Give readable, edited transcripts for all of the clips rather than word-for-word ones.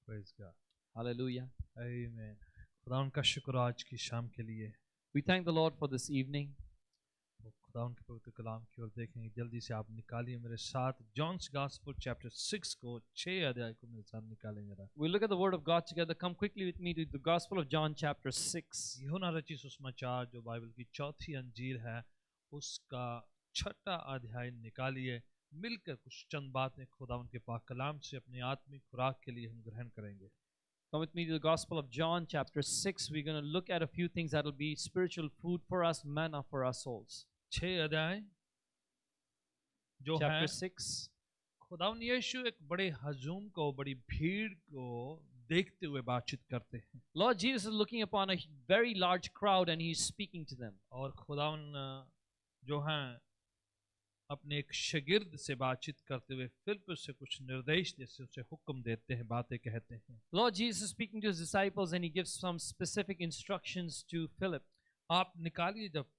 Praise God. Hallelujah. Amen. खुदा उनका शुक्र आज की शाम के लिए। We thank the Lord for this evening. तो खुदा उनके पवित्र कलाम की ओर देखेंगे। जल्दी से आप निकालिए मेरे साथ जॉन्स गॉस्पेल चैप्टर 6 को 6 अध्याय को मेरे साथ निकालें जरा। We'll look at the Word of God together. Come quickly with me to the Gospel of John, chapter 6. यूहन्ना रचित सुसमाचार जो बाइबल की चौथी अंजील है उसका 6वां अध्याय निकालिए। मिलकर कुछ चंद बातें खुदा उनके पाक कलाम से अपनी आत्मिक खुराक के लिए हम ग्रहण करेंगे। Come with me to the Gospel of John, chapter 6. We're going to look at a few things that will be spiritual food for us, manna for our souls. 6 अध्याय जो है Chapter 6. खुदावन यीशु एक बड़े हजूम को, बड़ी भीड़ को देखते हुए बातचीत करते हैं। Lord Jesus is looking upon a very large crowd and He's speaking to them. और खुदावन जो है अपने एक शागिर्द से बातचीत करते हुए फिलिप्पुस से कुछ निर्देश जैसे उसे हुक्म देते हैं, बातें कहते हैं। Lord Jesus is speaking to His disciples and He gives some specific instructions to Philip. आप निकालिए जब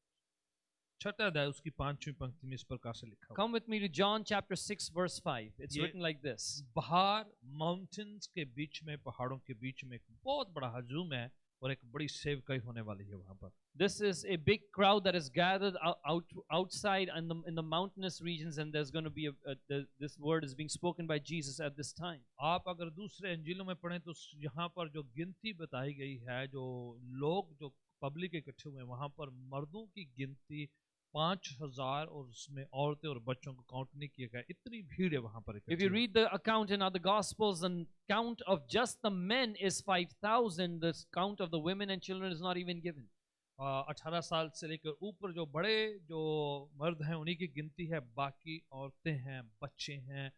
6वां अध्याय उसकी 5वीं पंक्ति में इस प्रकार से लिखा हुआ। Come with me to John chapter 6 verse 5. It's written like this. बाहर माउंटेन्स के बीच में, पहाड़ों के बीच में एक बहुत बड़ा हजूम है और एक बड़ी सेवकाई होने वाली है वहां पर। This is a big crowd that is gathered outside in the mountainous regions, and there's going to be this word is being spoken by Jesus at this time. आप अगर दूसरे अंजीलों में पढ़ें तो यहाँ पर जो गिनती बताई गई है, जो लोग जो पब्लिक इकट्ठे हुए हैं वहां पर मर्दों की गिनती 5000 और उसमें औरतें और बच्चों को काउंट नहीं किया गया। इतनी भीड़ है वहां पर। If you read the account in other gospels, the count of just the men is 5,000. The count of the women and children is not even given. 18 साल से लेकर ऊपर जो बड़े जो मर्द हैं उन्हीं की गिनती है, बाकी औरतें हैं, बच्चे हैं,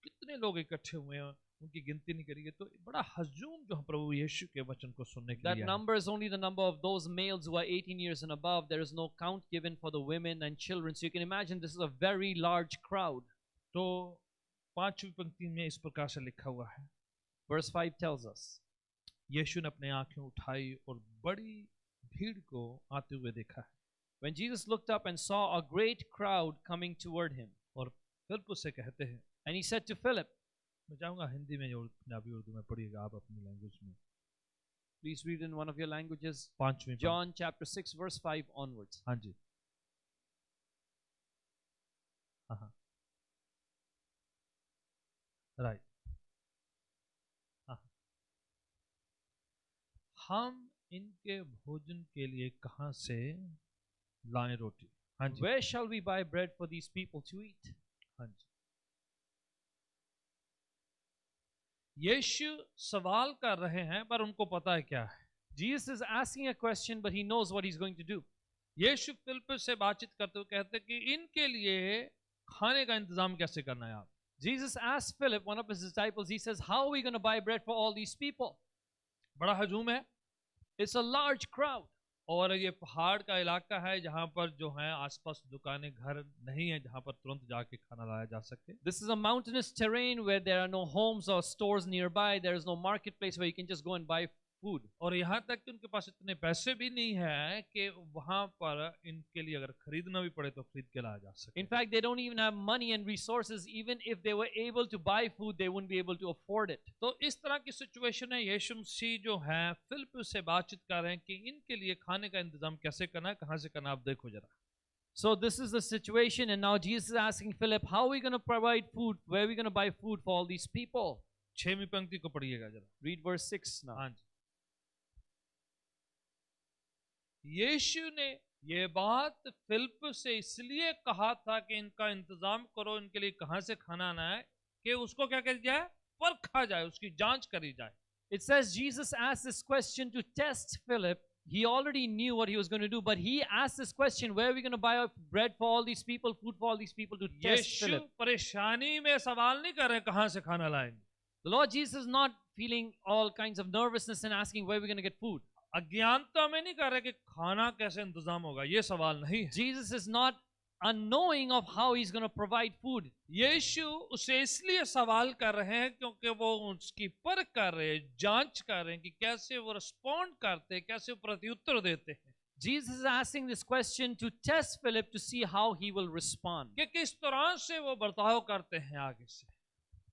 कितने लोग इकट्ठे हुए हैं उनकी गिनती नहीं करी गई। तो बड़ा हजूम जो प्रभु यीशु के वचन को सुनने के लिए That number is only the number of those males who are 18 years and above. There is no count given for the women and children. So you can imagine this is a very large crowd. तो 5वीं पंक्ति में इस प्रकार से लिखा हुआ है। Verse 5 tells us. यीशु ने अपनी आंखें उठाई और बड़ी भीड़ को आते हुए देखा है। When Jesus looked up and saw a great crowd coming toward him, और फिलिप्पुस से कहते हैं, and he said to Philip, मैं चाहूंगा हिंदी में और पंजाबी उर्दू में पढ़िएगा आप अपनी लैंग्वेज में। please read in one of your languages. 5वीं John chapter 6 verse 5 onwards. हाँ जी, हाँ राइट। हाँ, हम इनके भोजन के लिए कहाँ से लाएं रोटी? हाँ जी, Where shall we buy bread for these people to eat? हाँ जी। यीशु सवाल कर रहे हैं पर उनको पता है क्या है। Jesus is asking a question, but he knows what he's going to do. यीशु फिलिप्पुस से बातचीत करते हुए कहते हैं कि इनके लिए खाने का इंतजाम कैसे करना है आप? Jesus asked Philip, one of his disciples, he says, how are we going to buy bread for all these people? बड़ा हजूम है It's a large crowd. और ये पहाड़ का इलाका है जहाँ पर जो है आसपास दुकानें, घर नहीं है जहाँ पर तुरंत जाके खाना लाया जा सके। This is a mountainous terrain where there are no homes or stores nearby. There is no marketplace where you can just go and buy food. और यहाँ तक कि उनके पास इतने पैसे भी नहीं है कि वहाँ पर इनके लिए अगर खरीदना भी पड़े तो खरीद के लाया जा सके। In fact, they don't even have money and resources. Even if they were able to buy food, they wouldn't be able to afford it. तो इस तरह की सिचुएशन है। यीशु मसीह जो है फिलिप्पुस से बातचीत कर रहे हैं कि इनके लिए खाने का इंतजाम कैसे करना है, कहाँ से करना है, आप देखो जरा। So this is the situation, and now Jesus is asking Philip, how are we going to provide food? Where are we going to buy food for all these people? 6वीं पंक्ति को पढ़िएगा जरा। Read verse 6 now. हाँ जी। यीशु ने ये बात फिलिप्पुस से इसलिए कहा था कि इनका इंतजाम करो, इनके लिए कहाँ से खाना आना है, कि उसको क्या किया जाए, परखा जाए, उसकी जांच करी जाए। It says Jesus asked this question to test Philip. He already knew what he was going to do, but he asked this question, where are we going to buy bread for all these people, food for all these people, to test Yeshu Philip. परेशानी में सवाल नहीं कर रहे कहाँ से खाना लाएंगे। The Lord Jesus is not feeling all kinds of nervousness and asking where we're going to get food. अज्ञानता में नहीं कर रहे कि खाना कैसे इंतजाम होगा, ये सवाल नहीं है। Jesus is not unknowing of how he's going to provide food. यीशु उसे इसलिए सवाल कर रहे हैं क्योंकि वो उसकी परख कर रहे हैं, जांच कर रहे हैं कि कैसे वो रिस्पॉन्ड करते हैं, कैसे वो प्रत्युत्तर देते हैं। Jesus is asking this question to test Philip to see how he will respond. कि किस तरह से वो बर्ताव करते हैं आगे से।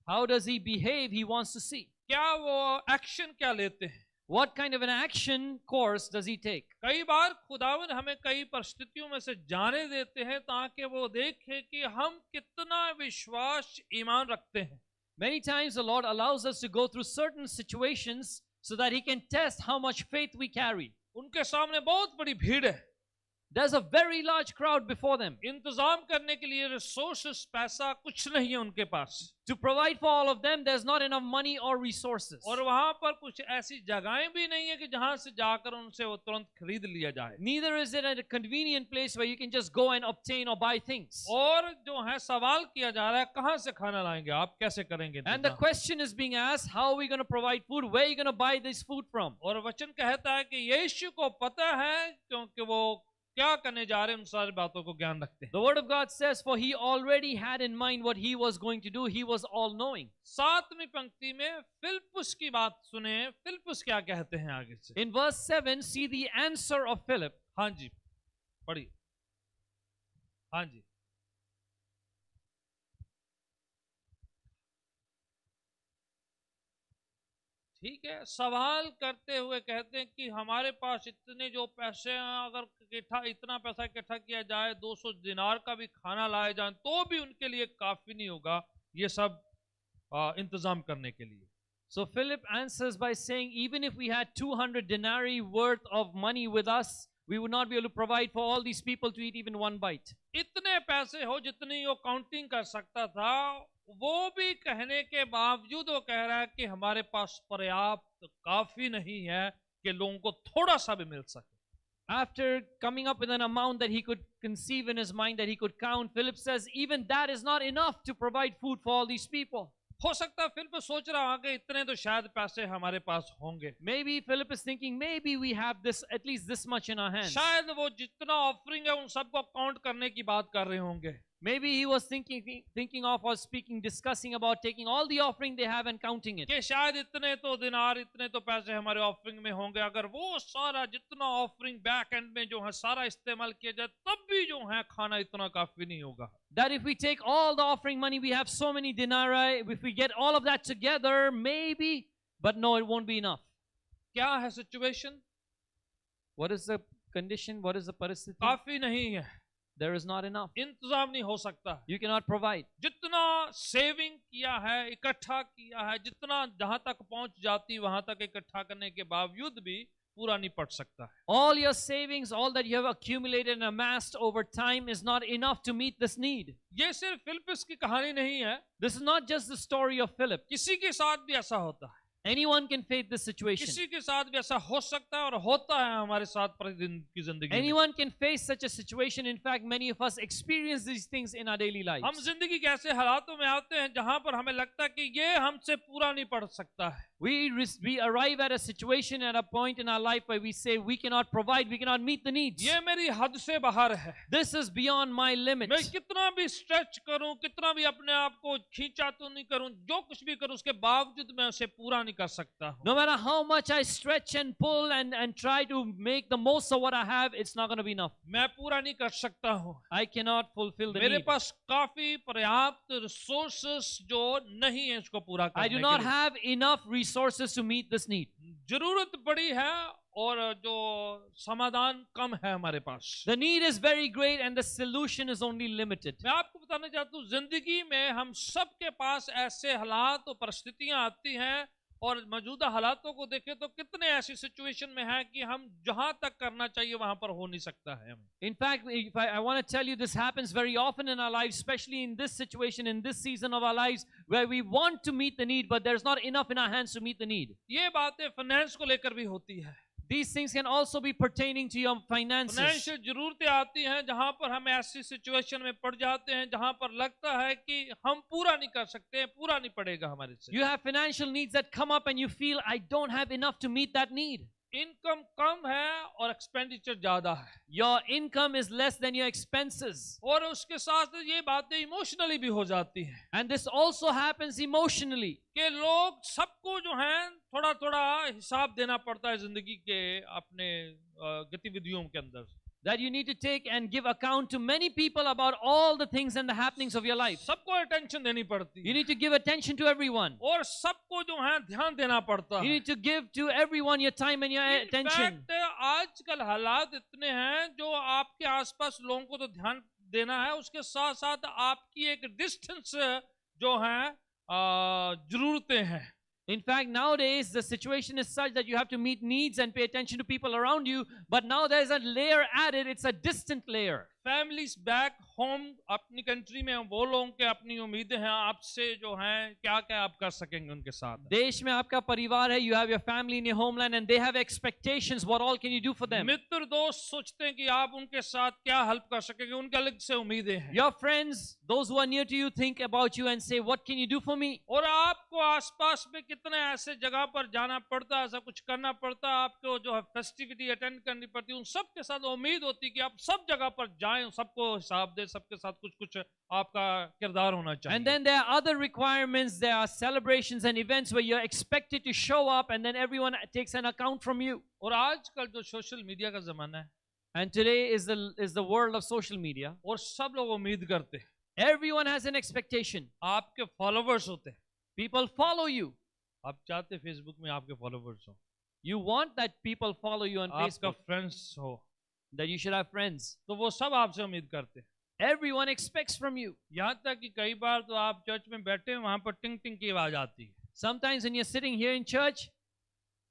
How does he behave? He wants to see. क्या वो एक्शन क्या लेते हैं? What kind of an action course does he take? कई बार खुदावन हमें कई परिस्थितियों में से जाने देते हैं ताकि वो देखे कि हम कितना विश्वास ईमान रखते हैं. Many times the Lord allows us to go through certain situations so that he can test how much faith we carry. उनके सामने बहुत बड़ी भीड़ है. There's a very large crowd before them. इंतजाम करने के लिए रिसोर्सेस, पैसा कुछ नहीं है उनके पास. To provide for all of them, there's not enough money or resources. और वहां पर कुछ ऐसी जगहें भी नहीं है कि जहां से जाकर उनसे वो तुरंत खरीद लिया जाए. Neither is it a convenient place where you can just go and obtain or buy things. और जो है सवाल किया जा रहा है, कहां से खाना लाएंगे आप, कैसे करेंगे? And the question is being asked, how are we going to provide food? Where are you going to buy this food from? और वचन कहता है कि यीशु को पता है क्योंकि वो क्या करने जा रहे हैं उन सारी बातों को ज्ञान रखते हैं. The word of God says, for he already had in mind what he was going to do. He was all knowing. 7वीं पंक्ति में फिलिप्पुस की बात सुने. फिलिप्पुस क्या कहते हैं आगे से? In verse 7, see the answer of Philip. हाँ जी, पढ़िए. हाँ जी. ठीक है. सवाल करते हुए कहते हैं कि हमारे पास इतने जो पैसे हैं, अगर इतना पैसा इकट्ठा किया जाए, 200 दिनार का भी खाना लाए जाए तो भी उनके लिए काफी नहीं होगा ये सब इंतजाम करने के लिए. So Philip answers by saying, even if we had 200 denarii worth of money with us, we would not be able to provide for all these people to eat even one bite. इतने पैसे हो जितनी वो counting कर सकता था, वो भी कहने के बावजूद वो कह रहा है कि हमारे पास पर्याप्त काफी नहीं है कि लोगों को थोड़ा सा भी मिल सके. After coming up with an amount that he could conceive in his mind, that he could count, Philip says, even that is not enough to provide food for all these people. हो सकता है Philip सोच रहा है कि इतने तो शायद पैसे हमारे पास होंगे. Maybe Philip is thinking, maybe we have this, at least this much in our hands. शायद वो जितना ऑफरिंग है उन सबको काउंट करने की बात कर रहे होंगे. Maybe he was thinking of or discussing about taking all the offering they have and counting it. कि शायद इतने तो दिनार, इतने तो पैसे हमारे ऑफरिंग में होंगे. अगर वो सारा जितना ऑफरिंग बैक एंड में जो है सारा इस्तेमाल किया जाए तब भी जो है खाना इतना काफी नहीं होगा. That if we take all the offering money, we have so many denarii, if we get all of that together, maybe, but no, it won't be enough. क्या है situation? What is the condition? What is the परिस्थिति? काफी नहीं है. There is not enough. इंतजाम नहीं हो सकता. You cannot provide. जितना सेविंग किया है, इकट्ठा किया है, जितना जहां तक पहुंच जाती वहां तक इकट्ठा करने के बावजूद भी पूरा नहीं पड़ सकता है. All your savings, all that you have accumulated and amassed over time is not enough to meet this need. ये सिर्फ फिलिप्पुस की कहानी नहीं है. This is not just the story of Philip. किसी के साथ भी ऐसा होता है. Anyone can face this situation. किसी के साथ भी ऐसा हो सकता है और होता है हमारे साथ प्रतिदिन की जिंदगी में. Anyone can face such a situation. In fact, many of us experience these things in our daily lives. हम जिंदगी के ऐसे हालातों में आते हैं जहां पर हमें लगता है कि ये हमसे पूरा नहीं पड़ सकता है. We arrive at a situation, at a point in our life where we say we cannot provide, we cannot meet the needs. ये मेरी हद से बाहर है. This is beyond my limit. मैं कितना भी स्ट्रेच करूं, कितना भी अपने आप को खींचा तो नहीं करूं, जो कुछ भी करूं उसके बावजूद मैं उसे पूरा नहीं कर सकता हूं. No matter how much I stretch and pull and try to make the most of what I have, it's not going to be enough. मैं पूरा नहीं कर सकता हूं. I cannot fulfill the मेरे need. पास काफी पर्याप्त रिसोर्सेस जो नहीं है उसको पूरा करने I do के not लिए. have enough resources to meet this need. जरूरत बड़ी है और जो समाधान कम है हमारे पास. The need is very great and the solution is only limited. मैं आपको बताना चाहता हूँ जिंदगी में हम सबके पास ऐसे हालात और परिस्थितियां आती हैं और मौजूदा हालातों को देखें तो कितने ऐसी सिचुएशन में है कि हम जहां तक करना चाहिए वहां पर हो नहीं सकता है. In fact, if I want to tell you, this happens very often in our lives, especially in this situation, in this season of our lives, where we want to meet the need, but there's not enough in our hands to meet the need. ये बातें finance को लेकर भी होती है. These things can also be pertaining to your finances. Financial जरूरतें आती हैं जहां पर हम ऐसी सिचुएशन में पड़ जाते हैं जहां पर लगता है कि हम पूरा नहीं कर सकते, पूरा नहीं पड़ेगा हमारे से. You have financial needs that come up and you feel, I don't have enough to meet that need. Income कम है और एक्सपेंडिचर ज्यादा है. Your income is less than your expenses. और उसके साथ ये बातें इमोशनली भी हो जाती हैं. And this also happens emotionally. कि लोग सबको जो है थोड़ा थोड़ा हिसाब देना पड़ता है जिंदगी के अपने गतिविधियों के अंदर. that you need to take and give account to many people about all the things and the happenings of your life. सबको अटेंशन देनी पड़ती You है need to give attention to everyone. और सबको जो है ध्यान देना पड़ता You है. need to give to everyone your time and your attention. In fact आजकल हालात इतने हैं जो आपके आसपास लोगों को तो ध्यान देना है, उसके साथ साथ आपकी एक डिस्टेंस जो है जरूरतें हैं. In fact, nowadays the situation is such that you have to meet needs and pay attention to people around you, but now there's a layer added. It's a distant layer. Families back home अपनी country में वो लोगों के अपनी उम्मीदें हैं आपसे जो हैं, क्या क्या आप कर सकेंगे उनके साथ. देश में आपका परिवार है. You have your family in your homeland and they have expectations. What all can you do for them? मित्र दोस्त सोचते हैं कि आप उनके साथ क्या हेल्प कर सकेंगे, उनके अलग से उम्मीदें हैं. Your friends, those who are near to you, think about you and say, what can you do for me? और आपको आसपास में कितने ऐसे जगह पर जाना पड़ता है, ऐसा कुछ करना पड़ता है, आपको जो है फेस्टिविटी अटेंड करनी पड़ती है, उन सब के साथ उम्मीद होती है कि आप सब जगह पर जाएं, सबको हिसाब दे, सबके साथ कुछ कुछ आपका किरदार होना चाहिए. And then there are other requirements. There are celebrations and events where you're expected to show up, and then everyone takes an account from you. और आजकल जो सोशल मीडिया का जमाना है, And today is the world of social media. और सब लोग उम्मीद करते हैं, Everyone has an expectation. आपके फॉलोवर्स होते हैं. People follow you. आप चाहते फेसबुक में आपके फॉलोवर्स हो, You want that people follow you on आपका Facebook, फ्रेंड्स हो, that you should have friends. तो वो सब आपसे उम्मीद करते हैं. Everyone expects from you. यहाँ तक कि कई बार तो आप चर्च में बैठे हैं, वहां पर टिंग टिंग की आवाज आती है. Sometimes when you're sitting here in church,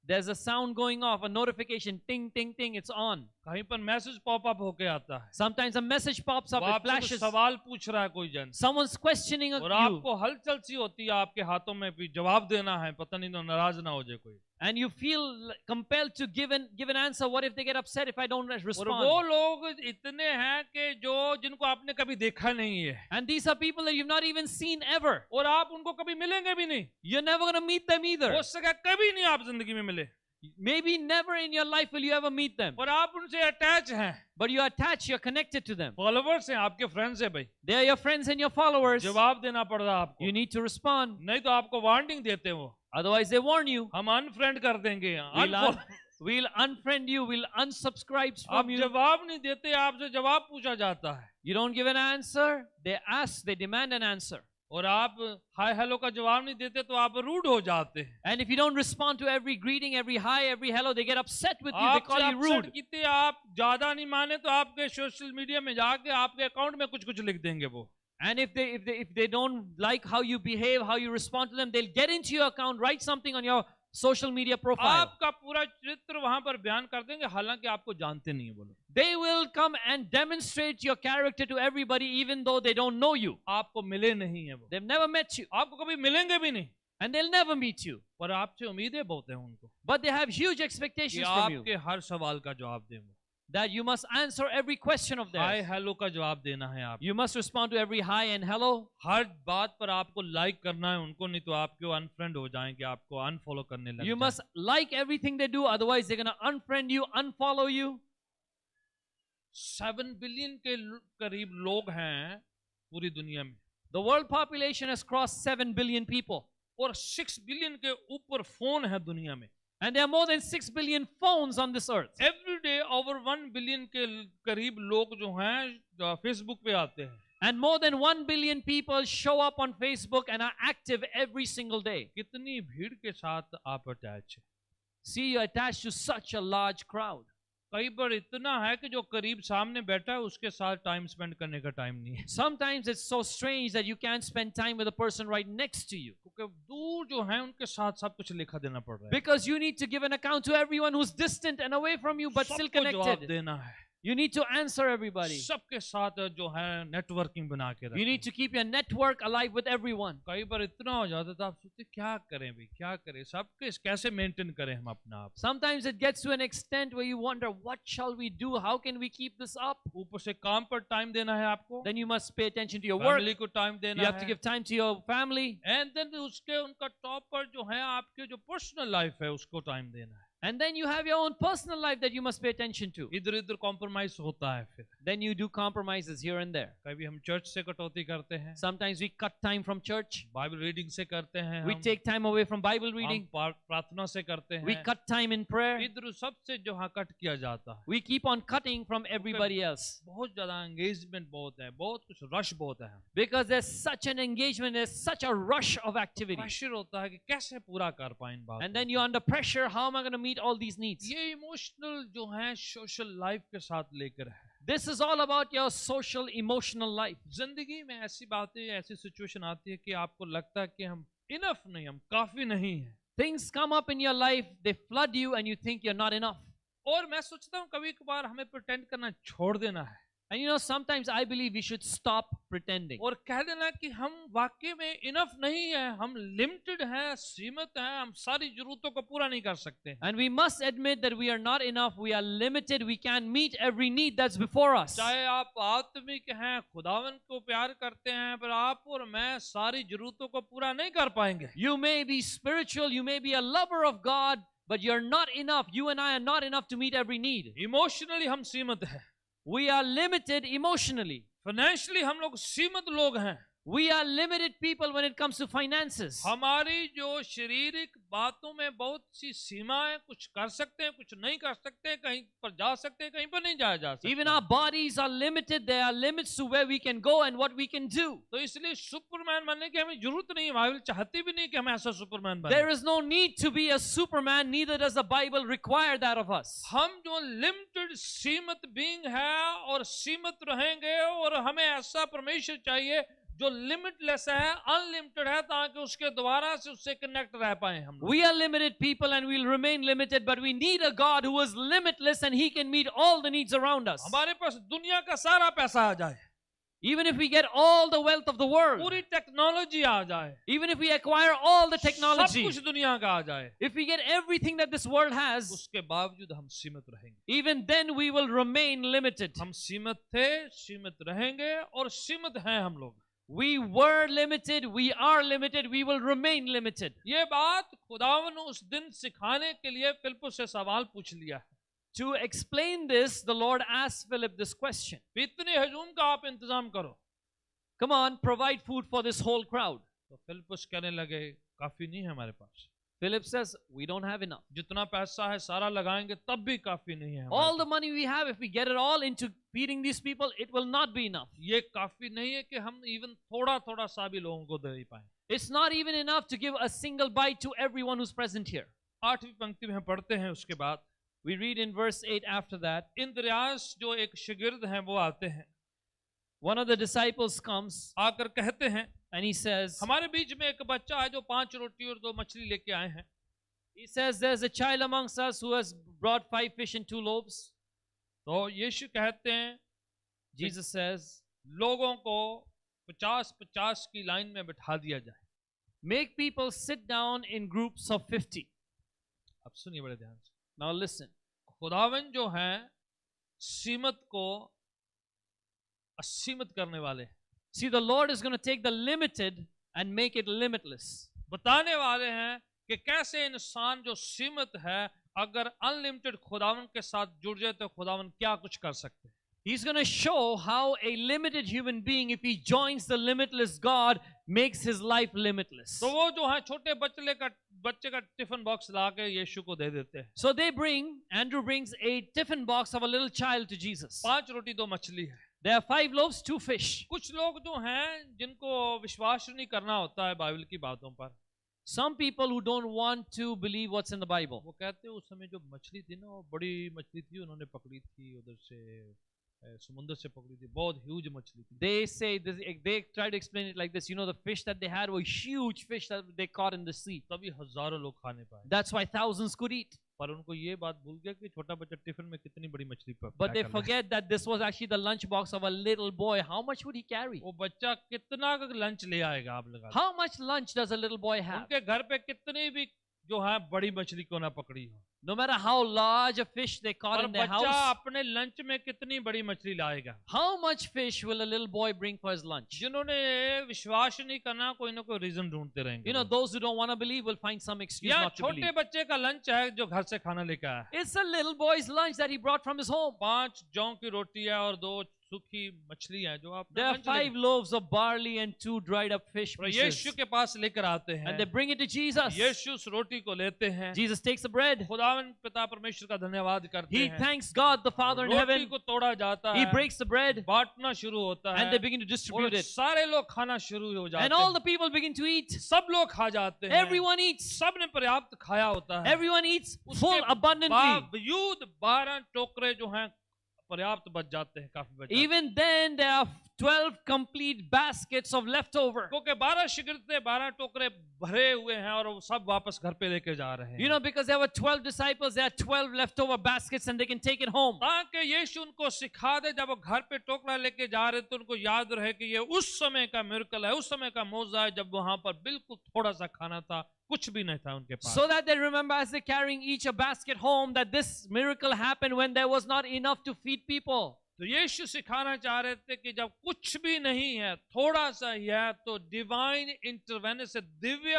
there's a sound going off, a notification, ting, ting, ting, it's on. कहीं पर मैसेज पॉप अप होके आता है, Sometimes a message pops up, वो it आपसे कुछ flashes. सवाल पूछ रहा है कोई जन, Someone's questioning और you. आपको हलचल सी होती है आपके हाथों में, भी जवाब देना है, पता नहीं तो नाराज ना हो जाए कोई. And you feel compelled to give an answer. What if they get upset if I don't और वो respond? लोग इतने हैं कि जो जिनको आपने कभी देखा नहीं है, And these are people that you've not even seen ever. और आप उनको कभी मिलेंगे भी नहीं. You're never going to meet them either. हो सके कभी नहीं आप जिंदगी में मिले, Maybe never in your life will you ever meet them. और आप उनसे अटैच हैं. But you're attached, you're connected to them. Followers हैं, आपके फ्रेंड्स हैं भाई. They are your friends and your followers. जवाब देना पड़ रहा है आपको, You need to respond. नहीं तो आपको वार्निंग देते हैं वो, Otherwise, they warn you. हम अनफ्रेंड कर देंगे. We'll unfriend you. We'll unsubscribe आप from you. जवाब नहीं देते, आपसे जवाब पूछा जाता है, You don't give an answer. They ask, they demand an answer. और आप हाय हेलो का जवाब नहीं देते तो आप रूड हो जाते हैं. And if you don't respond to every greeting, every hi, every hello, they get upset with you. They call you rude. कितने आप ज्यादा नहीं माने तो आपके सोशल मीडिया में जाके आपके अकाउंट में कुछ कुछ लिख देंगे वो. And if they don't like how you behave, how you respond to them, they'll get into your account, write something on your social media profile. आपका पूरा चरित्र वहां पर बयान कर देंगे, हालांकि आपको जानते नहीं है वो लोग. They will come and demonstrate your character to everybody, even though they don't know you. आपको मिले नहीं है वो, They've never met you, आपको कभी मिलेंगे भी नहीं, and they'll never meet you. पर आपसे उम्मीदें बहुत हैं उनको But they have huge कि expectations from you, आपके हर सवाल का जवाब दें वो. that you must answer every question of hi theirs. Hello का जवाब देना है आप. You must respond to every hi and hello. हर बात पर आपको लाइक करना है उनको, नहीं तो आपके अनफ्रेंड हो जाएंगे, आपको अनफॉलो करने लग You जाएंगे. must like everything they do, otherwise they're going to unfriend you, unfollow you. 7 billion के करीब लोग हैं पूरी दुनिया में, The world population has crossed 7 billion people. और 6 बिलियन के ऊपर फोन है दुनिया में. And there are more than 6 billion phones on this earth. Every day over 1 billion के करीब लोग जो हैं फेसबुक पे आते हैं. And more than 1 billion people show up on Facebook and are active every single day. कितनी भीड़ के साथ आप अटैच हैं. See, you're attached to such a large crowd. कई बार इतना है कि जो करीब सामने बैठा है उसके साथ टाइम स्पेंड करने का टाइम नहीं है, Sometimes it's so strange that you can't spend time with the person right next to you, क्योंकि दूर जो है उनके साथ सब कुछ लिखा देना पड़ रहा है. because you need to give an account to everyone who's distant and away from you but still सबको जवाब connected. देना है, You need to answer everybody. सबके साथ जो है नेटवर्किंग बना के You रखें. need to keep your network alive with everyone. कई बार इतना हो जाता है तो आप सोचते क्या करें भाई, क्या करें, सबके कैसे मेंटेन करें हम अपना आप. Sometimes it gets to an extent where you wonder, what shall we do? How can we keep this up? ऊपर से काम पर टाइम देना है आपको, Then you must pay attention to your work. Family को टाइम देना You have to है, give time to your family. And then उसके उनका टॉप पर जो है आपके जो पर्सनल लाइफ है उसको टाइम देना है. And then you have your own personal life that you must pay attention to. इधर इधर कॉम्प्रोमाइज होता है फिर. Then you do compromises here and there. कभी हम चर्च से कटौती करते हैं. Sometimes we cut time from church. Bible reading से करते हैं. We take time away from Bible reading. हम प्रार्थना से करते हैं. We cut time in prayer. इधर सबसे जो हाँ कट किया जाता है. We keep on cutting from everybody else. बहुत ज़्यादा engagement बहुत है. बहुत कुछ rush बहुत है. Because there's such an engagement, there's such a rush of activity. Pressure होता है कि कैसे पूरा कर पाएं इन बातों. And then you're under pressure. How am I going to meet all these needs? ये इमोशनल जो है सोशल लाइफ के साथ लेकर है. This is all about your social, emotional life. जिंदगी में ऐसी बातें, ऐसी सिचुएशन आती है कि आपको लगता है कि हम इनफ नहीं, हम काफी नहीं है. Things come up in your life, they flood you and you think you're not enough. और मैं सोचता हूँ कभी कभार हमें प्रिटेंड करना छोड़ देना है. And you know, sometimes I believe we should stop pretending. और कह देना कि हम वाकई में इनफ नहीं है, हम लिमिटेड हैं, सीमित हैं, हम सारी जरूरतों को पूरा नहीं कर सकते. And we must admit that we are not enough, we are limited, we can't meet every need that's before us. चाहे आप आत्मिक हैं, खुदावन को प्यार करते हैं, पर आप और मैं सारी जरूरतों को पूरा नहीं कर पाएंगे. You may be spiritual, you may be a lover of God, but you're not enough. You and I are not enough to meet every need. Emotionally हम सीमित हैं. We are limited emotionally. Financially हम लोग सीमित लोग हैं. We are limited people when it comes to finances. हमारी जो शारीरिक बातों में बहुत सी सीमाएं, कुछ कर सकते हैं, कुछ नहीं कर सकते, कहीं पर जा सकते हैं, कहीं पर नहीं जाया जा सकता. Even our bodies are limited. There are limits to where we can go and what we can do. तो इसलिए सुपरमैन बनने की हमें जरूरत नहीं है. बाइबल चाहती भी नहीं कि हम ऐसा सुपरमैन बने. There is no need to be a superman, neither does the Bible require that of us. हम जो लिमिटेड सीमित बीइंग है और सीमित रहेंगे, और हमें ऐसा परमेश्वर चाहिए जो लिमिटलेस है, अनलिमिटेड है, ताकि उसके द्वारा से उससे कनेक्ट रह पाए हम. We are limited people and we'll remain limited, but we need a God who is limitless and He can meet all the needs around us. हमारे पास दुनिया का सारा पैसा आ जाए, Even if we get all the wealth of the world, पूरी technology आ जाए, even if we acquire all the सब technology, कुछ दुनिया का आ जाए, if we get everything that this world has, उसके बावजूद हम सीमित रहेंगे. even then we will remain limited. हम सीमित थे, सीमित रहेंगे, और सीमित हैं हम लोग. We were limited, we are limited, we will remain limited. ये बात खुदावन उस दिन सिखाने के लिए फिलिप्पुस से सवाल पूछ लिया है. To explain this, the Lord asked Philip this question. इतने हजूम का आप इंतजाम करो. Come on, provide food for this whole crowd. तो फिलिप्पुस कहने लगे काफी नहीं है हमारे पास. Philip says, we don't have enough. जितना पैसा है सारा लगाएंगे तब भी काफी नहीं है. All the money we have, if we get it all into feeding these people, it will not be enough. ये काफी नहीं है कि हम इवन थोड़ा थोड़ा सा भी लोगों को दे पाए. It's not even enough to give a single bite to everyone who's present here. 8वीं पंक्ति में हम पढ़ते हैं. उसके बाद We read in verse 8 after that, इंद्रियास जो एक शागिर्द हैं वो आते हैं. one of the disciples comes आकर कहते हैं, and he says, हमारे बीच में एक बच्चा है जो 5 रोटी और 2 मछली लेके आए हैं. he says, there's a child amongst us who has brought 5 fish and 2 loaves. तो यीशु कहते हैं, Jesus says, लोगों को 50-50 की लाइन में बिठा दिया जाए. make people sit down in groups of 50. अब सुनिए बड़े ध्यान से. Now listen. खुदावन जो हैं सीमित को असीमित करने वाले. See, the Lord is going to take the limited and make it limitless. बताने वाले हैं कि कैसे इंसान जो सीमित है अगर अनलिमिटेड खुदावन के साथ जुड़ जाए तो खुदावन क्या कुछ कर सकते हैं. He's going to show how a limited human being, if he joins the limitless God, makes his life limitless. तो वो जो है छोटे बच्चे का टिफिन बॉक्स लाके यीशु को दे देते हैं. So Andrew brings a tiffin box of a little child to Jesus. 5 रोटी 2 मछली है. There are 5 loaves, 2 fish. कुछ लोग जो हैं जिनको विश्वास नहीं करना होता है बाइबल की बातों पर. Some people who don't want to believe what's in the Bible. वो कहते हैं उस समय जो मछली थी ना, वो बड़ी मछली थी, उन्होंने पकड़ी थी उधर से समुद्र से पकड़ी थी, बहुत ह्यूज मछली थी. They say this, they try to explain it like this. You know, the fish that they had were huge fish that they caught in the sea. तभी हजारों लोग खाने पाए. That's why thousands could eat. पर उनको ये बात भूल गया कि छोटा बच्चा टिफिन में कितनी बड़ी मछली पकड़ा. But they forget that this was actually the lunch box of a little boy. How much would he carry? वो बच्चा कितना का लंच ले आएगा आप लगा. How much lunch does a little boy have? उनके घर पे कितनी भी जो है बड़ी मछली क्यों ना पकड़ी हो, No matter how large a fish they caught और in their बच्चा house, अपने लंच में कितनी बड़ी मछली लाएगा। how much fish will a little boy bring for his lunch? जिन्होंने विश्वास नहीं करना, कोई ना कोई रीजन ढूंढते रहेंगे You know, वो। those who don't want to believe will find some excuse या not to छोटे believe. बच्चे का लंच है जो घर से खाना लेके आया है। It's a little boy's lunch that he brought from his home. 5 जौ की रोटी है और 2 सूखी मछली है जो आप There are 5 loaves of barley and 2 dried up fish pieces. यीशु के पास लेकर आते हैं, And they bring it to Jesus. यीशु उस रोटी को लेते हैं, Jesus takes the bread. खुदावन पिता परमेश्वर का धन्यवाद करते He हैं, thanks God the Father in roti heaven. को तोड़ा जाता He है, breaks the bread बांटना शुरू होता है, and they begin to distribute और it. सारे लोग खाना शुरू हो जाते And all हैं, the people begin to eat. सब लोग खा जाते हैं, Everyone eats. सब ने पर्याप्त खाया होता है, Everyone eats उसके full abundantly. बावजूद 12 टोकरे जो हैं पर्याप्त बच जाते हैं, काफी बच जाते हैं। Even then, there are 12 complete baskets of leftover. क्योंकि 12 शिगिर्ते 12 टोकरे भरे हुए हैं और वो सब वापस घर पे लेके जा रहे हैं, You know, because there were 12 disciples, there are 12 leftover baskets and they can take it home. ताकि यीशु उनको सिखा दे, जब वो घर पे टोकरा लेके जा रहे तो उनको याद रहे कि ये उस समय का मिरेकल है, उस समय का मौजा है जब वहां पर बिल्कुल थोड़ा सा खाना था, कुछ भी नहीं था उनके पास। So that they remember as they're carrying each a basket home that this miracle happened when there was not enough to feed people. तो यीशु सिखाना चाह रहे थे कि जब कुछ भी नहीं है, थोड़ा सा ही है, तो डिवाइन इंटरवेंशन से, दिव्य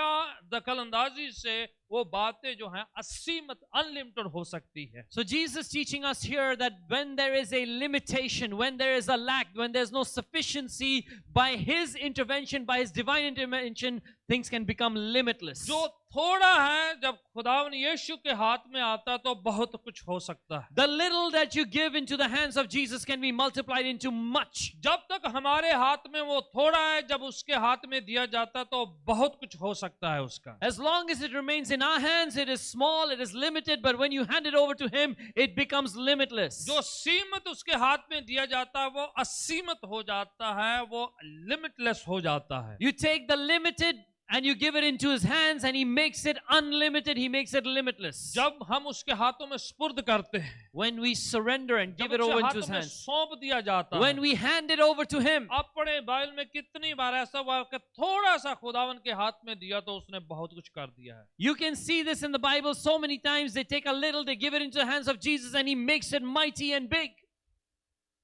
दखल अंदाजी से वो बातें जो हैं असीमित अनलिमिटेड हो सकती है। So Jesus is teaching us here that when there is a limitation, when there is a lack, when there's no sufficiency, by His intervention, by His divine intervention, things can become limitless. जो थोड़ा है जब खुदावन यीशु के हाथ में आता तो बहुत कुछ हो सकता है। The little that you give into the hands of Jesus can be multiplied into much. जब तक हमारे हाथ में वो थोड़ा है, जब उसके हाथ में दिया जाता तो बहुत कुछ हो सकता है उसका। As long as it remains in our hands, it is small, it is limited, but when you hand it over to Him, it becomes limitless. जो सीमित उसके हाथ में दिया जाता है वो असीमित हो जाता है, वो लिमिटलेस हो जाता है। You take the limited and you give it into His hands and He makes it unlimited, He makes it limitless. जब हम उसके हाथों में सुपुर्द करते हैं, When we surrender and give जब it over उसके into His हाथों में hands, सौंप दिया जाता when है, we hand it over to Him, अपने बाइबल में कितनी बार ऐसा हुआ कि थोड़ा सा खुदावन के हाथ में दिया तो उसने बहुत कुछ कर दिया है। you can see this in the Bible so many times. They take a little, they give it into the hands of Jesus and He makes it mighty and big.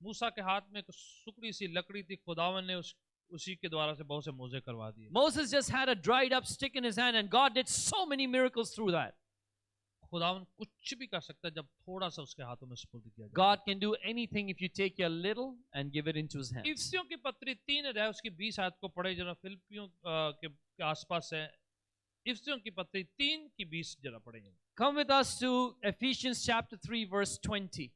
मूसा के हाथ में एक सुकड़ी सी लकड़ी थी, खुदावन ने उसी के द्वारा से बहुत से मौजे करवा दिए। Moses just had a dried up stick in his hand and God did so many miracles through that. खुदावन कुछ भी कर सकता है जब थोड़ा सा उसके हाथों में सुपुर्द किया जाए। God can do anything if you take your little and give it into His hands. इफिसियों की पत्री 3 अध्याय उसकी 20 आयत को पढ़े जरा, फिलिपियों के आसपास है। इफिसियों की पत्री 3 की 20 जरा पढ़े। Come with us to Ephesians chapter 3 verse 20.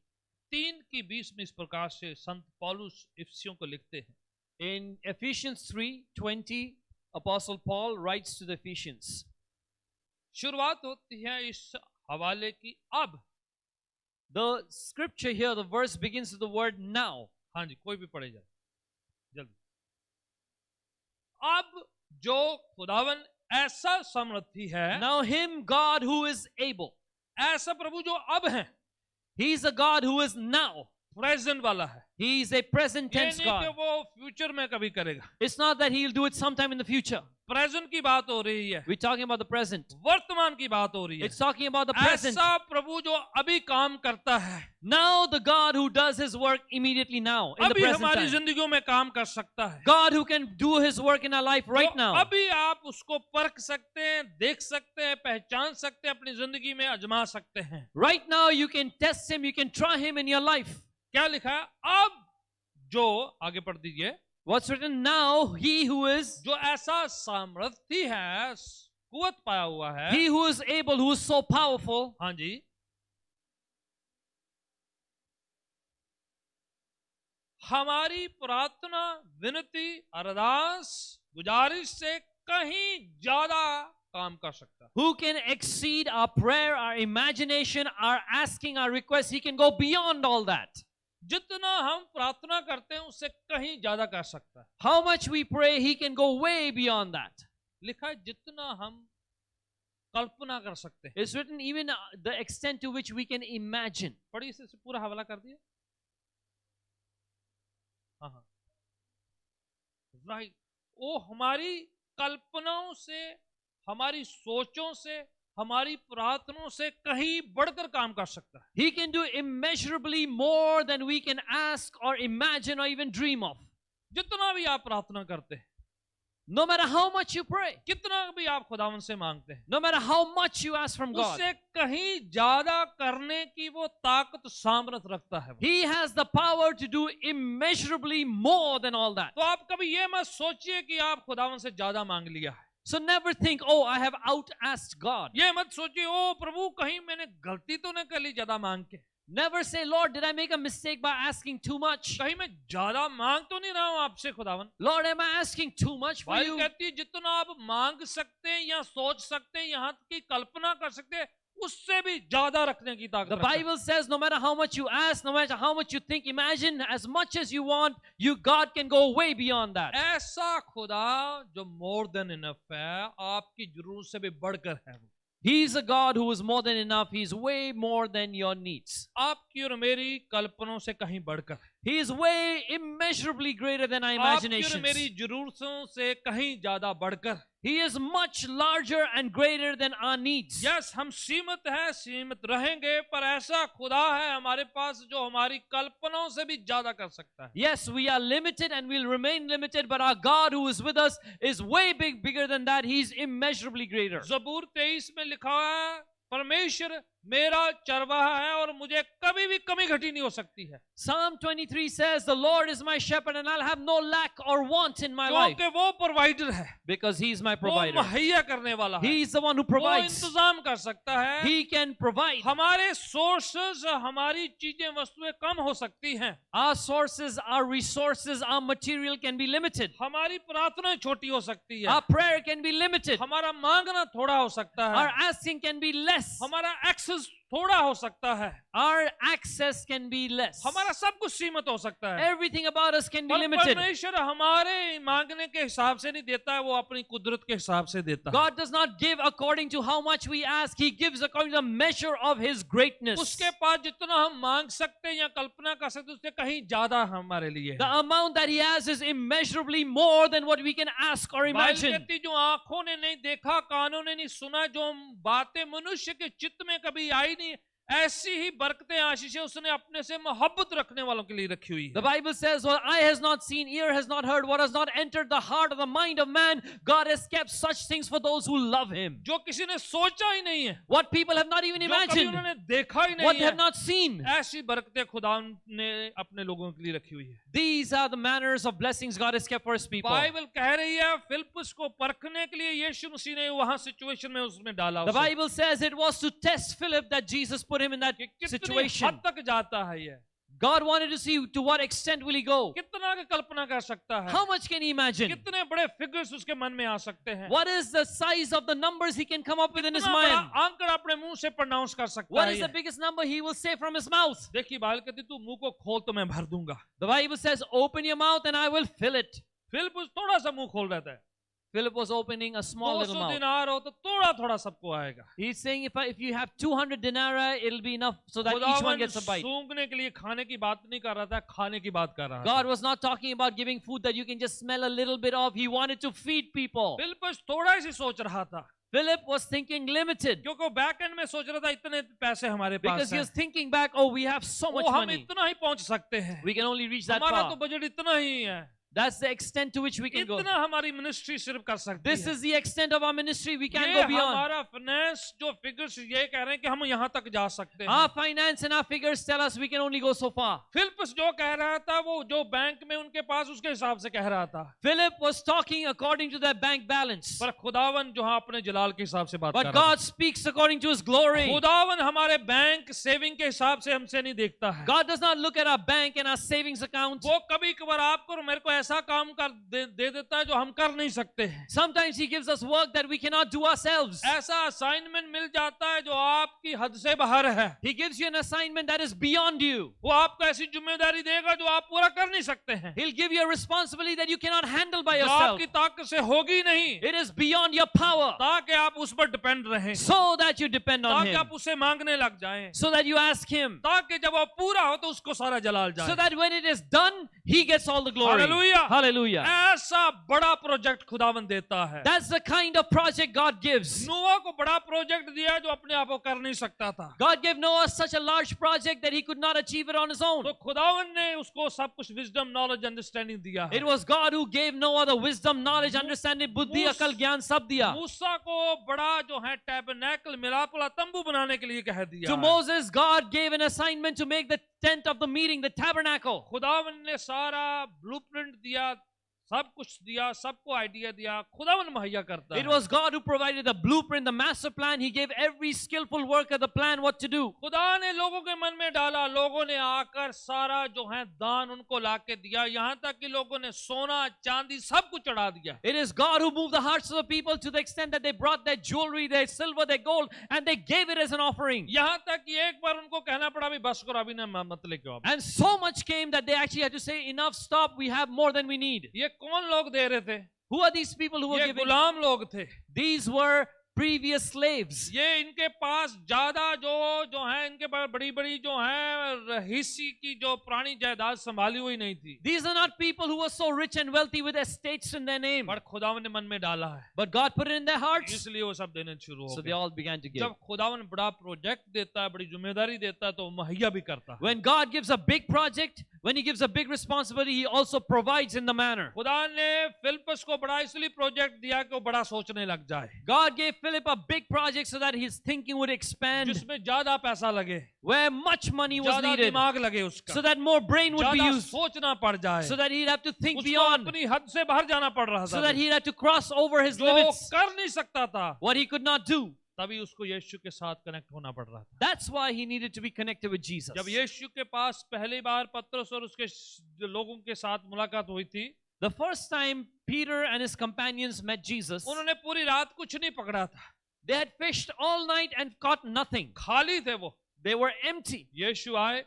3 की 20 में इस प्रकार से संत पौलुस इफिसियों को लिखते हैं। In Ephesians 3:20, Apostle Paul writes to the Ephesians. शुरुआत होती है इस हवाले की अब। The scripture here, the verse begins with the word now. हाँ जी, कोई भी पढ़े जाए जल्दी। अब जो खुदावन ऐसा समर्थी है, Now Him, God who is able. ऐसा प्रभु जो अब है, He is a God who is now. Present वाला है, He is a present ये tense नहीं कि God. वो फ्यूचर में कभी करेगा। It's not that He'll do it sometime in the future. Present की बात हो रही है, We're talking about the present. वर्तमान की बात हो रही है। It's talking about the present. ऐसा प्रभु जो अभी काम करता है, Now the God who does His work immediately now, in the अभी present हमारी time. जिंदगियों में काम कर सकता है। God who can do His work in our life right तो now. अभी आप उसको परख सकते हैं, देख सकते हैं, पहचान सकते हैं, अपनी जिंदगी में आजमा सकते हैं। Right now you can test Him, you can try Him in your life. क्या लिखा है? अब जो, आगे पढ़ दीजिए, What's written now, He who is, जो ऐसा सामर्थ्य है, कुवत पाया हुआ है, He who is able, who is so powerful, हाँ जी, हमारी प्रार्थना, विनती, अरदास, गुजारिश से कहीं ज्यादा काम कर सकता है। who can exceed our prayer, our imagination, our asking, our request. He can go beyond all that. जितना हम प्रार्थना करते हैं उससे कहीं ज्यादा कर सकता है। How much we pray, He can go way beyond that. लिखा है जितना हम कल्पना कर सकते हैं। It's written even the extent to which we can imagine. पढ़िए, इसे पूरा हवाला कर दिया। हाँ हाँ, राइट। वो हमारी कल्पनाओं से, हमारी सोचों से, हमारी प्रार्थनाओं से कहीं बढ़कर काम कर सकता है। He can do immeasurably more than we can ask or imagine or even dream of. जितना भी आप प्रार्थना करते हैं, No matter how much you pray, कितना भी आप खुदावन से मांगते हैं, no matter how much you ask from God, उससे कहीं ज्यादा करने की वो ताकत सामर्थ रखता है वो। He has the power to do immeasurably more than all that. तो आप कभी ये मत सोचिए कि आप खुदावन से ज्यादा मांग लिया है। So never think, oh, I have out-asked God. ये मत सोचिए ओ प्रभु कहीं मैंने गलती तो न कर ली ज्यादा मांग के, Never say, Lord, did I make a mistake by asking too much? कहीं मैं ज्यादा मांग तो नहीं रहा हूं आपसे खुदावन। Lord, am I asking too much for Bible you? कहती है जितना आप मांग सकते हैं या सोच सकते हैं, यहाँ की कल्पना कर सकते हैं, उससे भी ज्यादा रखने की ताकत The रखता है। Bible says no matter how much you ask, no matter how much you think, imagine as much as you want, God can go way beyond that. ऐसा खुदा जो मोर देन इनफ है, आपकी जरूरत से भी बढ़कर है वो। He is a God who is more than enough. He is way more than your needs. आपकी और मेरी कल्पनाओं से कहीं बढ़कर, He is way immeasurably greater than our आपकी और imaginations. मेरी जरूरतों से कहीं ज्यादा बढ़कर। He is much larger and greater than our needs. Yes, हम सीमित हैं, सीमित रहेंगे, पर ऐसा खुदा है हमारे पास जो हमारी कल्पनाओं से भी ज्यादा कर सकता है। Yes, we are limited and will remain limited, but our God who is with us is way bigger than that. He is immeasurably greater. ज़बूर 23 में लिखा हुआ है, परमेश्वर मेरा चरवाहा है और मुझे कभी भी कमी घटी नहीं हो सकती है। Psalm 23 says, the Lord is my shepherd and I'll have no lack or want in my life. क्योंकि वो प्रोवाइडर है, Because He is my वो provider. मुहैया करने वाला है, He is the one who वो provides. इंतजाम कर सकता है। He can provide. हमारे सोर्सेस, हमारी चीजें वस्तुएं कम हो सकती हैं, Our sources, our resources, our material can be limited. हमारी प्रार्थनाएं छोटी हो सकती है, Our prayer can be limited. हमारा मांगना थोड़ा हो सकता Our है, asking can be less. हमारा एक्सेस थोड़ा हो सकता है, Our access can be less. हमारा सब कुछ सीमित हो सकता है। Everything about us can be पर limited. परमेश्वर हमारे मांगने के हिसाब से नहीं देता है, वो अपनी कुदरत के हिसाब से देता है। God does not give according to how much we ask. He gives according to the measure of His greatness. उसके पास जितना हम मांग सकते हैं या कल्पना कर सकते हैं, उससे कहीं ज्यादा हमारे लिए The है। amount that He has is immeasurably more than what we can ask or Bible imagine. कहती जो आंखों ने नहीं देखा, कानों ने नहीं सुना, जो बातें मनुष्य के चित्त में कभी आई नहीं, ऐसी ही बरकतें आशीषें उसने अपने से मोहब्बत रखने वालों के लिए रखी हुई The है। Bible says, what eye has not seen, ear has not heard, what has not entered the heart or the mind of man, God has kept such things for those who love Him. जो किसी ने सोचा ही नहीं है, What people have not even जो कभी imagined, उन्होंने देखा ही what नहीं they have है, not seen. ऐसी बरकतें खुदा ने अपने लोगों के लिए रखी हुई है। These are the manners of blessings God has kept for His people. Bible कह रही है फिलिप्पुस को परखने के लिए यीशु मसीह ने वहां सिचुएशन में उसमें डाला The उसे। Bible says it was to test Philip that Jesus put him in that कि कितनी situation. हद तक जाता है ये, God wanted to see to what extent will He go. कितना की कल्पना कर सकता है, How much can He imagine? कितने बड़े फिगर्स उसके मन में आ सकते हैं, What is the size of the numbers He can come up with in His कितना बड़ा mind? आंकड़ा अपने मुंह से प्रोनाउंस कर सकता What है is ये। the biggest number He will say from His mouth? देखिए बाइबल कहती तू मुंह को खोल तो मैं भर दूंगा। The Bible says, open your mouth and I will fill it. फिलिप्पुस थोड़ा सा मुंह खोल रहता है, Philip was opening a small little 200 mouth. दिनार हो तो थोड़ा थोड़ा सबको आएगा। He's saying if you have 200 denarii, it'll be enough so that each one खुदावन gets a bite. सूंघने के लिए खाने की बात नहीं कर रहा था, खाने की बात कर रहा था। God was not talking about giving food that you can just smell a little bit of. He wanted to feed people. फिलिप्पुस थोड़ा ही सोच रहा था, Philip was thinking limited क्योंकि वो बैक एंड में सोच रहा था इतने पैसे हमारे because पास he हैं, was thinking back, oh, we have so much वो हम money. इतना ही पहुंच सकते हैं, We can only reach that हमारा तो far. बजट इतना ही है, That's the extent to which we can go. इतना हमारी मिनिस्ट्री सिर्फ कर सकती This है। is the extent of our ministry. We can't ये go beyond. हमारा फाइनेंस जो फिगर्स ये कह रहे हैं कि हम यहाँ तक जा सकते हैं। Our finance and our figures tell us we can only go so far. फिलिप्पुस जो कह रहा था वो जो बैंक में उनके पास उसके हिसाब से कह रहा था, Philip was talking according to their bank balance. पर खुदावन जो हाँ अपने जलाल के हिसाब से बात कर But रहा God speaks according to His था। glory. खुदावन हमारे बैंक सेविंग के हिसाब से हमसे नहीं देखता है, God does not look at our bank and our savings account. वो कभी कभार आपको और मेरे को ऐसा काम कर दे देता है जो हम कर नहीं सकते हैं, Sometimes He gives us work that we cannot do ourselves. ऐसा असाइनमेंट मिल जाता है जो आपकी हद से बाहर है, He gives you an assignment that is beyond you. वो आपको ऐसी जिम्मेदारी देगा जो आप पूरा कर नहीं सकते हैं, He'll give you a responsibility that you cannot handle by जो yourself. आपकी ताकत से होगी नहीं, It is beyond your power. ताकि आप उस पर डिपेंड रहें, So that you depend on ताकि Him. आप उसे मांगने लग जाएं, So that you ask Him. ताकि जब वो पूरा हो तो उसको सारा जलाल So जाए। that when it is done, He gets all the glory. Hallelujah. Hallelujah, Hallelujah. ऐसा बड़ा प्रोजेक्ट खुदावन देता है। That's the kind of project God gives. नोआ को बड़ा प्रोजेक्ट दिया जो अपने आप को कर नहीं सकता था, God gave Noah such a large project that he could not achieve it on his own. तो खुदावन ने उसको सब कुछ विजडम, नॉलेज, अंडरस्टैंडिंग दिया है। It was God who gave Noah the wisdom, knowledge, understanding, buddhi, akal, gyan, sab diya. मूसा को बड़ा जो है टैबरनेकल, मिलाप वाला तंबू बनाने के लिए कह दिया To है। Moses, God gave an assignment to make the tent of the meeting, the tabernacle. खुदावन ने सारा ब्लूप्रिंट दिया, सब कुछ दिया, सबको आइडिया दिया, खुदावन मुहैया करता है। It was God who provided the blueprint, the master plan. He gave every skillful worker the plan what to do. खुदा ने लोगों के मन में डाला, लोगों ने आकर सारा जो है दान उनको लाके दिया, यहाँ तक कि लोगों ने सोना चांदी सब कुछ चढ़ा दिया। It is God who moved the hearts of the people to the extent that they brought their jewelry, their silver, their gold, and they gave it as an offering. यहाँ तक कि एक बार उनको कहना पड़ा, भी बस करो, अभी ना मत लेके आओ। And so much came that they actually had to say, enough, stop, we have more than we need. ये कौन लोग दे रहे थे? Who are these people who were ये giving? गुलाम लोग थे। These were previous slaves. ये इनके पास ज्यादा जो है, इनके पास बड़ी बड़ी जो है हिस्सी की जो पुरानी जायदाद संभाली हुई नहीं थी। These are not people who were so rich and wealthy with estates in their name. पर खुदावन ने मन में डाला है, But God put it in their hearts. इसलिए वो सब देने शुरू हो So they गए। all began to give. जब खुदावन बड़ा प्रोजेक्ट देता है, बड़ी जिम्मेदारी देता है, तो वो मुहैया भी करता है। When God gives a big project, when He gives a big responsibility, He also provides in the manner. खुदा ने फिलिप्पस को बड़ा इसलिए प्रोजेक्ट दिया कि वो बड़ा सोचने लग जाए, God gave Philip a big project so that his thinking would expand, जिसमें ज्यादा पैसा लगे, where much money was ज्यादा needed, दिमाग लगे उसका, so that more brain would be ज्यादा used, सोचना पड़ जाए, so that he'd have to think उसको beyond, अपनी हद से बाहर जाना पड़ रहा so था, that he'd have to cross over his जो limits, कर नहीं सकता था। what he could not do. तभी उसको यीशु के साथ कनेक्ट होना पड़ रहा था। That's why he needed to be connected with Jesus. जब यीशु के पास पहली बार पतरस और उसके जो लोगों के साथ मुलाकात हुई थी, The first time Peter and his companions met Jesus, उन्होंने पूरी रात कुछ नहीं पकड़ा था, they had fished all night and caught nothing. खाली थे वो। They were empty. यीशु आए,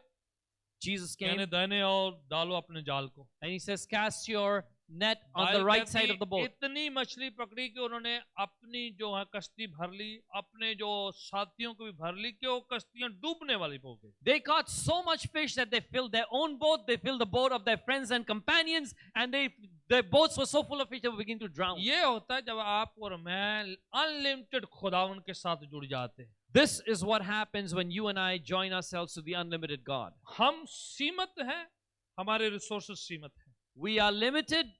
Jesus कहने came दाहिने और डालो अपने जाल को। and he says, cast your net on the Bible right कहती side of the boat. इतनी मछली पकड़ी कि उन्होंने अपनी जो है कश्ती भर ली, अपने जो साथियों को भी भर ली कि वो कश्तियां डूबने वाली हो गई। They caught so much fish that they filled their own boat, they filled the boat of their friends and companions, and their boats were so full of fish they would begin to drown. ये होता है जब आप और मैं unlimited खुदावन के साथ जुड़ जाते हैं। This is what happens when you and I join ourselves to the unlimited God. हम सीमित हैं, हमारे रिसोर्सेज सीमित हैं, We are limited,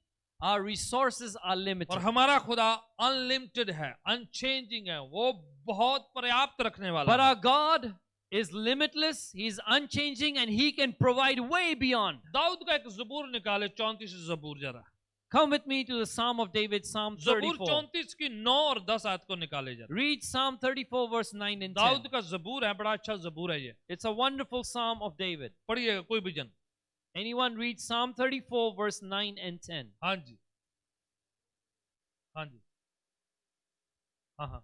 our resources are और limited. हमारा खुदा अनलिमिटेड है, अनचेंजिंग है, वो बहुत पर्याप्त रखने वाला But है। our God is limitless, He's unchanging, and He can provide way beyond. Dawood का एक जबूर निकाले, 34 जबूर जरा। Come with me to the Psalm of David, Psalm जबूर 34. 34 की 9 और 10 आयत को निकाले जरा। Read Psalm 34 verse 9 and 10. Dawood का जबूर है, बड़ा अच्छा जबूर है ये। It's a wonderful Psalm of David. पढ़िएगा कोई भी जन। Anyone read Psalm 34 verse 9 and 10. हाँ जी, हाँ जी, हाँ हाँ।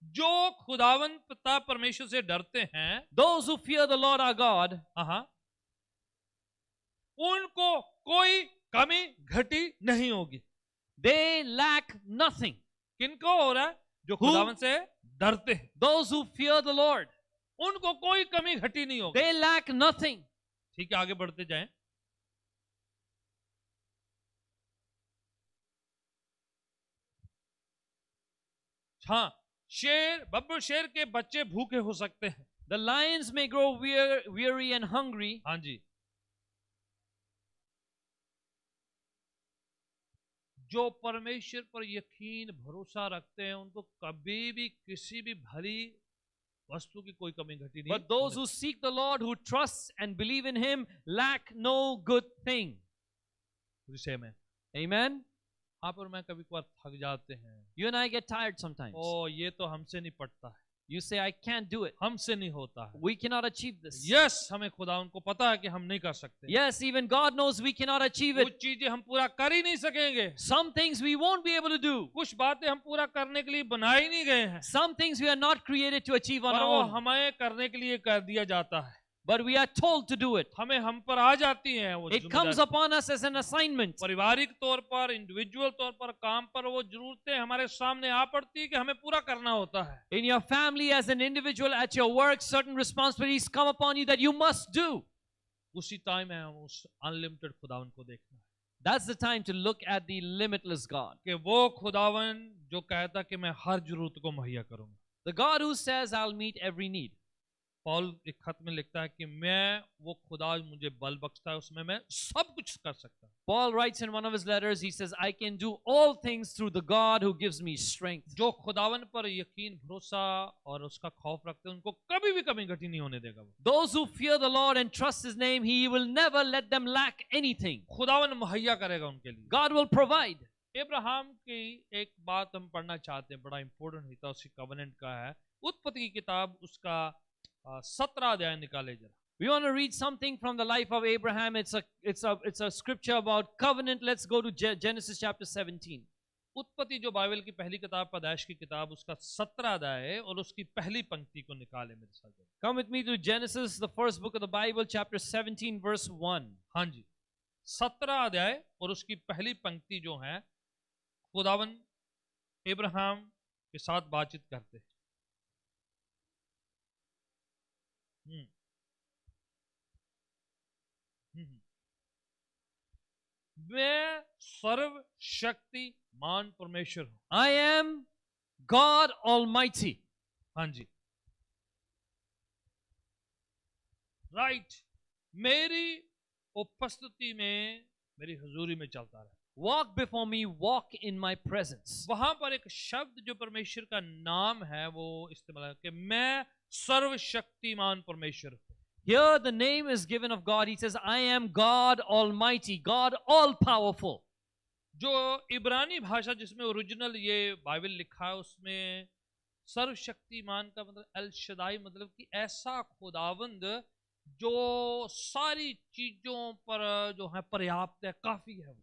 जो खुदावन पिता परमेश्वर से डरते हैं, Those who fear the Lord our God, हाँ हाँ, उनको कोई कमी घटी नहीं होगी। they lack nothing. किनको हो रहा है? जो खुदावन से डरते हैं, Those who fear the Lord, उनको कोई कमी घटी नहीं होगी। they lack nothing. ठीक है, आगे बढ़ते जाएं। हाँ, बब्बर शेर के बच्चे भूखे हो सकते हैं। The lions may grow weary and hungry. हाँ जी, जो परमेश्वर पर यकीन भरोसा रखते हैं, उनको कभी भी किसी भी भली वस्तु की कोई कमी घटी नहीं। But those who seek the Lord, who trust and believe in Him, lack no good thing. विषय में Amen. आप और मैं कभी कभार थक जाते हैं, You and I get tired sometimes. ओ ये तो हमसे नहीं पड़ता है, You say, I can't do it. हमसे नहीं होता है। We cannot achieve this. Yes, हमें खुदा उनको पता है कि हम नहीं कर सकते। Yes, even God knows we cannot achieve it. कुछ चीजें हम पूरा कर ही नहीं सकेंगे, Some things we won't be able to do. कुछ बातें हम पूरा करने के लिए बनाए ही नहीं गए हैं, Some things we are not created to achieve on पर our वो own. हमें करने के लिए कर दिया जाता है। But we are told to do it. हमें हम पर आ जाती है वो It comes जिम्मेदारी। upon us as an assignment. पारिवारिक तौर पर, इंडिविजुअल तौर पर, काम पर वो जरूरतें हमारे सामने आ पड़ती है कि हमें पूरा करना होता है। In your family, as an individual, at your work, certain responsibilities come upon you that you must do. उसी टाइम है उस अनलिमिटेड खुदावन को देखना है That's the time to look at the limitless God. कि वो खुदावन जो कहता कि मैं हर जरूरत को मुहैया करूंगा. The God who says, I'll meet every need. Paul एक खत में लिखता है कि मैं वो खुदा मुझे बल बख्शता है उसमें मैं सब कुछ कर सकता हूँ. Paul writes in one of his letters, he says, I can do all things through the God who gives me strength. जो खुदावन पर यकीन भरोसा और उसका खौफ रखते हैं उनको कभी भी कमी घटी नहीं होने देगा. Those who fear the Lord and trust his name, he will never let them lack anything. खुदावन मुहैया करेगा उनके लिए. God will provide. अब्राहम की एक बात हम पढ़ना चाहते हैं, बड़ा इंपॉर्टेंट हिस्सा उसकी कवेनेंट का है. उत्पत्ति की किताब उसका 17 अध्याय निकाले जरा. We want to read something from the life of Abraham. It's a scripture about covenant. Let's go to Genesis chapter 17. उत्पत्ति जो बाइबल की पहली किताब पैदाइश की किताब उसका 17 अध्याय है और उसकी पहली पंक्ति को निकाले मेरे साथ. Come with me to Genesis, the first book of the Bible, chapter 17, verse 1. हाँ जी, 17 अध्याय और उसकी पहली पंक्ति जो है खुदावन अब्राहम के साथ बातचीत करते हैं. मैं सर्वशक्तिमान परमेश्वर हूं. I am God Almighty. हाँ जी, राइट. मेरी उपस्थिति में मेरी हुजूरी में चलता रहे. Walk before me, walk in my presence. वहां पर एक शब्द जो परमेश्वर का नाम है वो इस्तेमाल है कि मैं सर्वशक्तिमान परमेश्वर हूं. Here the name is given of God. He says, I am God Almighty, God all-powerful. जो इब्रानी भाषा जिसमें ओरिजिनल ये बाइबल लिखा है उसमें सर्वशक्तिमान का मतलब अल शदाई, मतलब कि ऐसा खुदावंद जो सारी चीजों पर जो है पर्याप्त है, काफी है.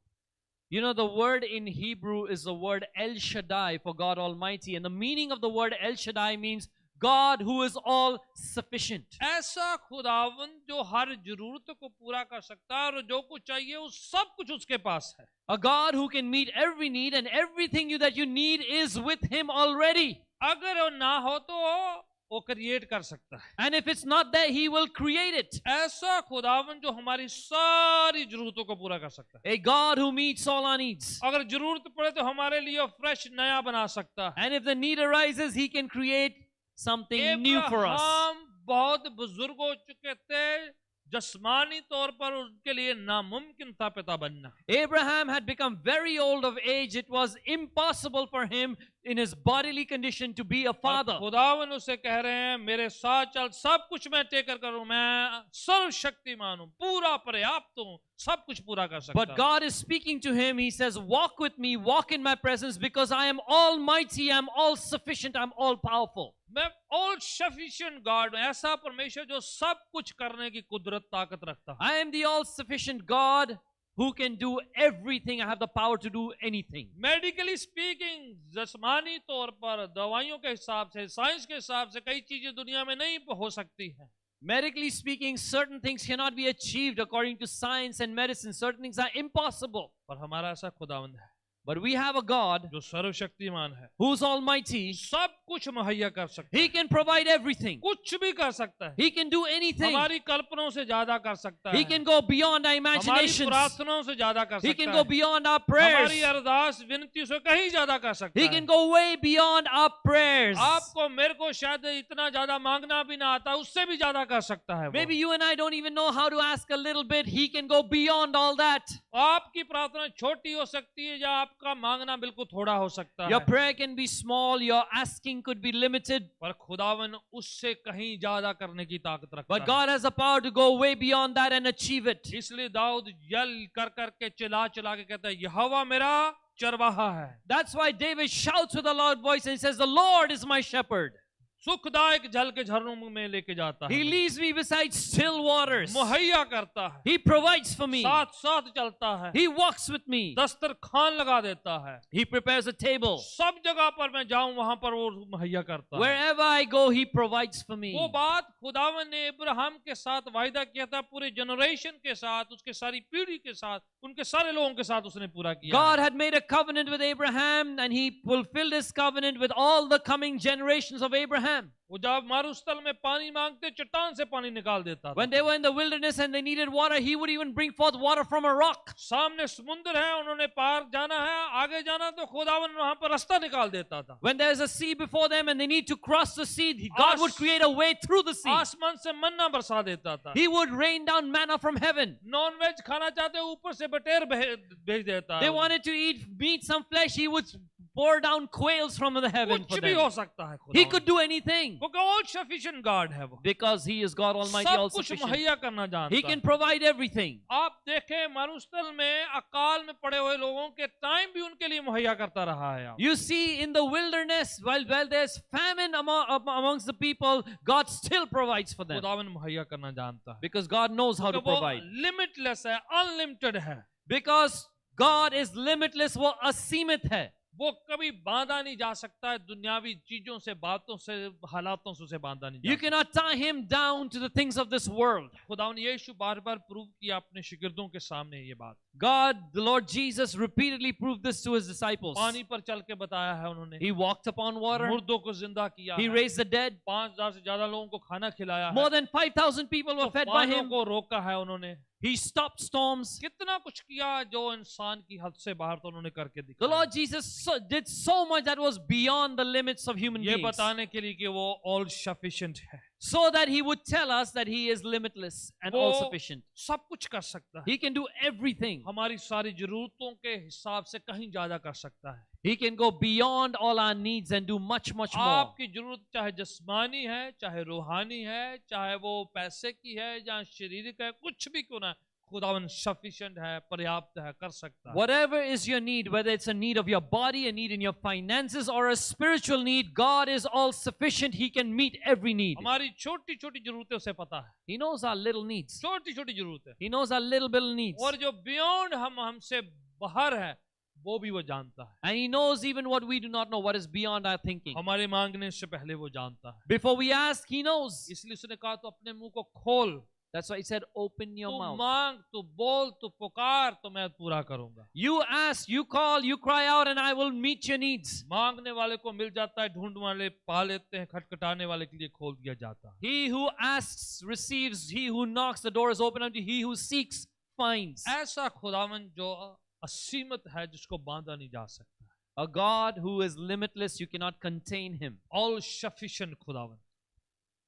You know, the word in Hebrew is the word El Shaddai for God Almighty. And the meaning of the word El Shaddai means God who is all sufficient. ऐसा खुदावंद जो हर जरूरत को पूरा कर सकता है और जो कुछ चाहिए वो सब कुछ उसके पास है. A God who can meet every need, and everything that you need is with him already. अगर वो ना हो तो वो क्रिएट कर सकता है. And if it's not there, he will create it. ऐसा खुदावन जो हमारी सारी जरूरतों को पूरा कर सकता है. A God who meets all our needs. अगर जरूरत पड़े तो हमारे लिए फ्रेश नया बना सकता है. And if the need arises, he can create something new for us. हम बहुत बुजुर्ग हो चुके थे, जस्मानी तौर पर उनके लिए नामुमकिन था पिता बनना. Abraham had become very old of age. It was impossible for him in his bodily condition to be a father. खुदावन उसे कह रहे हैं मेरे साथ चल, सब कुछ मैं टेकर करूं, मैं सर्वशक्तिमान हूं, पूरा पर्याप्त हूं, सब कुछ पूरा कर सकता हूं. But God is speaking to him. He says, walk with me, walk in my presence, because I am almighty, I'm all sufficient, I'm all powerful. मैं ऑल सफिशिएंट गॉड, ऐसा परमेश्वर जो सब कुछ करने की कुदरत ताकत रखता है. I am the all sufficient God who can do everything. I have the power to do anything. Medically speaking, जिस्मानी तौर पर दवाइयों के हिसाब से, साइंस के हिसाब से कई चीजें दुनिया में नहीं हो सकती हैं. Medically speaking, certain things cannot be achieved according to science and medicine. Certain things are impossible. पर हमारा ऐसा खुदावंद है But we have a God जो सर्वशक्तिमान है, who's almighty. सब कुछ मुहैया कर सकता है. He can provide everything. कुछ भी कर सकता है. He can do anything. हमारी कल्पनाओं से ज्यादा कर सकता है. He can go beyond our हमारी imaginations. प्रार्थनाओं से ज्यादा कर He सकता can है. go beyond our prayers. हमारी अरदास विनती से कहीं ज्यादा कर सकता He है. can go way beyond our prayers. आपको मेरे को शायद इतना ज्यादा मांगना भी ना आता, उससे भी ज्यादा कर सकता है वो. Maybe you and I don't even know how to ask a little bit. He can go beyond all that. आपकी प्रार्थना छोटी हो सकती है या आपका मांगना बिल्कुल थोड़ा हो सकता Your है, prayer can be small. Your asking could be limited. पर खुदावन उससे कहीं ज्यादा करने की ताकत रखता But है. God has the power to go way beyond that and achieve it. इसलिए दाऊद यल कर करके चिल्ला चिल्ला के कहता है यहोवा मेरा चरवाहा है. That's why David shouts with a loud voice and says, the Lord is my shepherd. सुखदायक जल के झरनों में लेके जाता है, He leads me beside still waters. मुहैया करता है, He provides for me. साथ साथ चलता है, He walks with me. दस्तरखान लगा देता है. He prepares a table. सब जगह पर मैं जाऊं वहां पर वो मुहैया करता है. Wherever I go, He provides for me. वो बात खुदावन ने इब्राहिम के साथ वायदा किया था, पूरे जनरेशन के साथ, उसके सारी पीढ़ी के साथ, उनके सारे लोगों के साथ उसने पूरा किया. God had made a covenant with Abraham, and He fulfilled His covenant with all the coming generations of Abraham. Abraham. वो जब मारुस्थल में पानी मांगते चट्टान से पानी निकाल देता था। When they were in the wilderness and they needed water, he would even bring forth water from a rock. सामने समुद्र है, उन्होंने पार जाना है, आगे जाना, तो खुदावन वहां पर रास्ता निकाल देता था। When there is a sea before them and they need to cross the sea, God would create a way through the sea. आसमान से मन्ना बरसा देता था। He would rain down manna from heaven. Non veg खाना चाहते ऊपर से बटेर भेज देता They है। wanted to eat meat, some flesh, he would pour down quails from the heaven for कुछ भी हो them. सकता है He खुदावन। could do anything क्योंकि ऑल सफिशिएंट गॉड है वो, because he is God Almighty, all सब कुछ sufficient. मुहैया करना जानता He है। can provide everything. आप देखें मारुस्थल में अकाल में पड़े हुए लोगों के टाइम भी उनके लिए मुहैया करता रहा है। You see, in the wilderness, while there's famine amongst the people, God still provides for them खुदावन मुहैया करना जानता है, because God knows how to क्योंकि वो provide. लिमिटलेस है, अनलिमिटेड है। Because God is limitless, वो असीमित है. वो कभी बांधा नहीं जा सकता है, दुनियावी चीजों से, बातों से, हालातों से उसे बांधा नहीं You जा सकता। cannot tie him down to the things of this world. खुदावन यीशु बार बार प्रूव किया अपने शिगिर्दों के सामने ये बात। God, the Lord Jesus, repeatedly proved this to his disciples. पानी पर चल के बताया है उन्होंने, He walked upon water. मुर्दों को जिंदा किया He है, raised the dead. 5,000 से ज्यादा लोगों को खाना खिलाया है, More than 5,000 people were fed by तूफानों him. को रोका है उन्होंने। He stopped storms. कितना कुछ किया जो इंसान की हद से बाहर तो उन्होंने करके The दिखाया। Lord Jesus did so much that was beyond the limits of human ये beings, बताने के लिए कि वो ऑल सफिशिएंट है, so that he would tell us that he is limitless and वो all sufficient. सब कुछ कर सकता है, He can do everything. हमारी सारी जरूरतों के हिसाब से कहीं ज्यादा कर सकता है। He can go beyond all our needs and do much, much more. आपकी जरूरत चाहे जिस्मानी है, चाहे रूहानी है, चाहे वो पैसे की है या शारीरिक है, कुछ भी क्यों ना, खुदावन सफिशिएंट है, पर्याप्त है, कर सकता है। Whatever is your need, whether it's a need of your body, a need in your finances, or a spiritual need, God is all sufficient. He can meet every need. हमारी छोटी छोटी जरूरतें उसे पता है, He knows our little needs. छोटी छोटी जरूरतें, He knows our little needs. और जो बियॉन्ड हमसे बाहर है वो भी वो जानता है। And He knows even what we do not know, what is beyond our thinking. हमारे मांगने से पहले वो जानता है, Before we ask, He knows. इसलिए उसने कहा तो अपने मुंह को खोल, That's why He said, open your तू mouth. मांग, तू बोल, तू पुकार, तो मैं पूरा करूंगा। You ask, you call, you cry out, and I will meet your needs. मांगने वाले को मिल जाता है, ढूंढने वाले पा लेते हैं, खटखटाने वाले के लिए खोल दिया जाता है। He who asks receives, he who knocks, the door is open unto he who seeks finds. ऐसा खुदावन जो असीमित है, जिसको बांधा नहीं जा सकता, A God who is limitless, you cannot contain him. All sufficient खुदावन,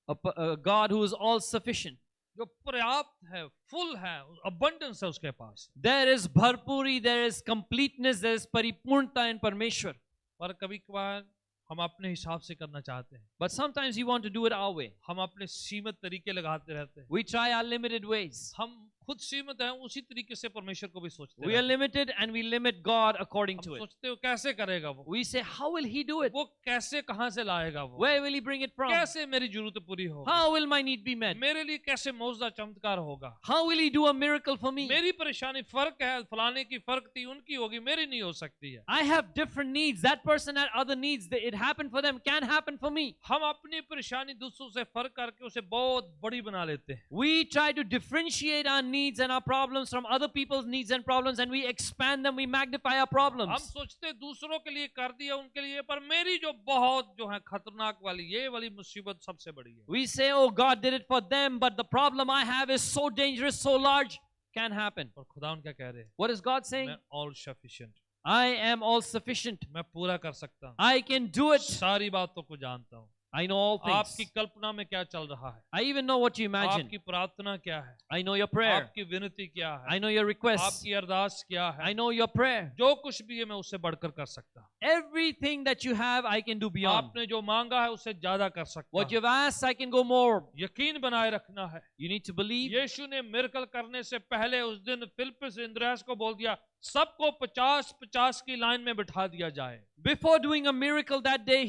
A God who is all sufficient. जो पर्याप्त है, फुल है, अबंडेंस है उसके पास। There is bharpuri, there is completeness, there is paripurnta in Parmeshwar. पर कभी कभार हम अपने हिसाब से करना चाहते हैं, But sometimes we want to do it our way. हम अपने सीमित तरीके लगाते रहते हैं। We try our limited ways. हम खुद सीमित हैं, उसी तरीके से परमेश्वर को भी सोचते We हैं। are limited and we limit God according हम to it. सोचते हो कैसे करेगा वो, We say, how will he do it? वो कैसे कहाँ से लाएगा वो, Where will he bring it from? कैसे मेरी जरूरत पूरी होगी, How will my need be met? मेरे लिए कैसे मौजूदा चमत्कार होगा, How will he do a miracle for me? मेरी परेशानी फर्क है, फलाने की फर्क थी, उनकी होगी, मेरी नहीं हो सकती है। I have different needs. That person had other needs. It happened for them, can happen for me. हम अपनी परेशानी दूसरों से फर्क करके उसे बहुत बड़ी बना लेते हैं। We try to differentiate our needs and our problems from other people's needs and problems, and we expand them, we magnify our हम problems. सोचते दूसरों के लिए कर दिया, उनके लिए, पर मेरी जो बहुत जो है खतरनाक वाली, ये वाली मुसीबत सबसे बड़ी है। We say, oh, God did it for them, but the problem I have is so dangerous, so large, can happen. और खुदा उनका कह रहे हैं, What is God saying? मैं all sufficient, I am all sufficient. मैं पूरा कर सकता हूँ, I can do it. सारी बातों को जानता हूँ। I know all आपकी things. कल्पना में क्या चल रहा है, I even know what you imagine. आपकी प्रार्थना क्या है, I know your prayer. आपकी विनती क्या है, I know your requests. आपकी अरदास क्या है, I know your prayer. जो कुछ भी है मैं उससे बढ़कर कर सकता हूँ। Everything that you have, I can do beyond. आपने जो मांगा है उससे ज्यादा कर सकता What हूँ। you've asked, I can go more. यकीन बनाए रखना है। You need to believe. यीशु ने मिरेकल करने से पहले उस दिन फिलिप्पुस इंद्रियास को बोल दिया, सबको 50-50 की लाइन में बिठा दिया जाए। Before doing a miracle that day,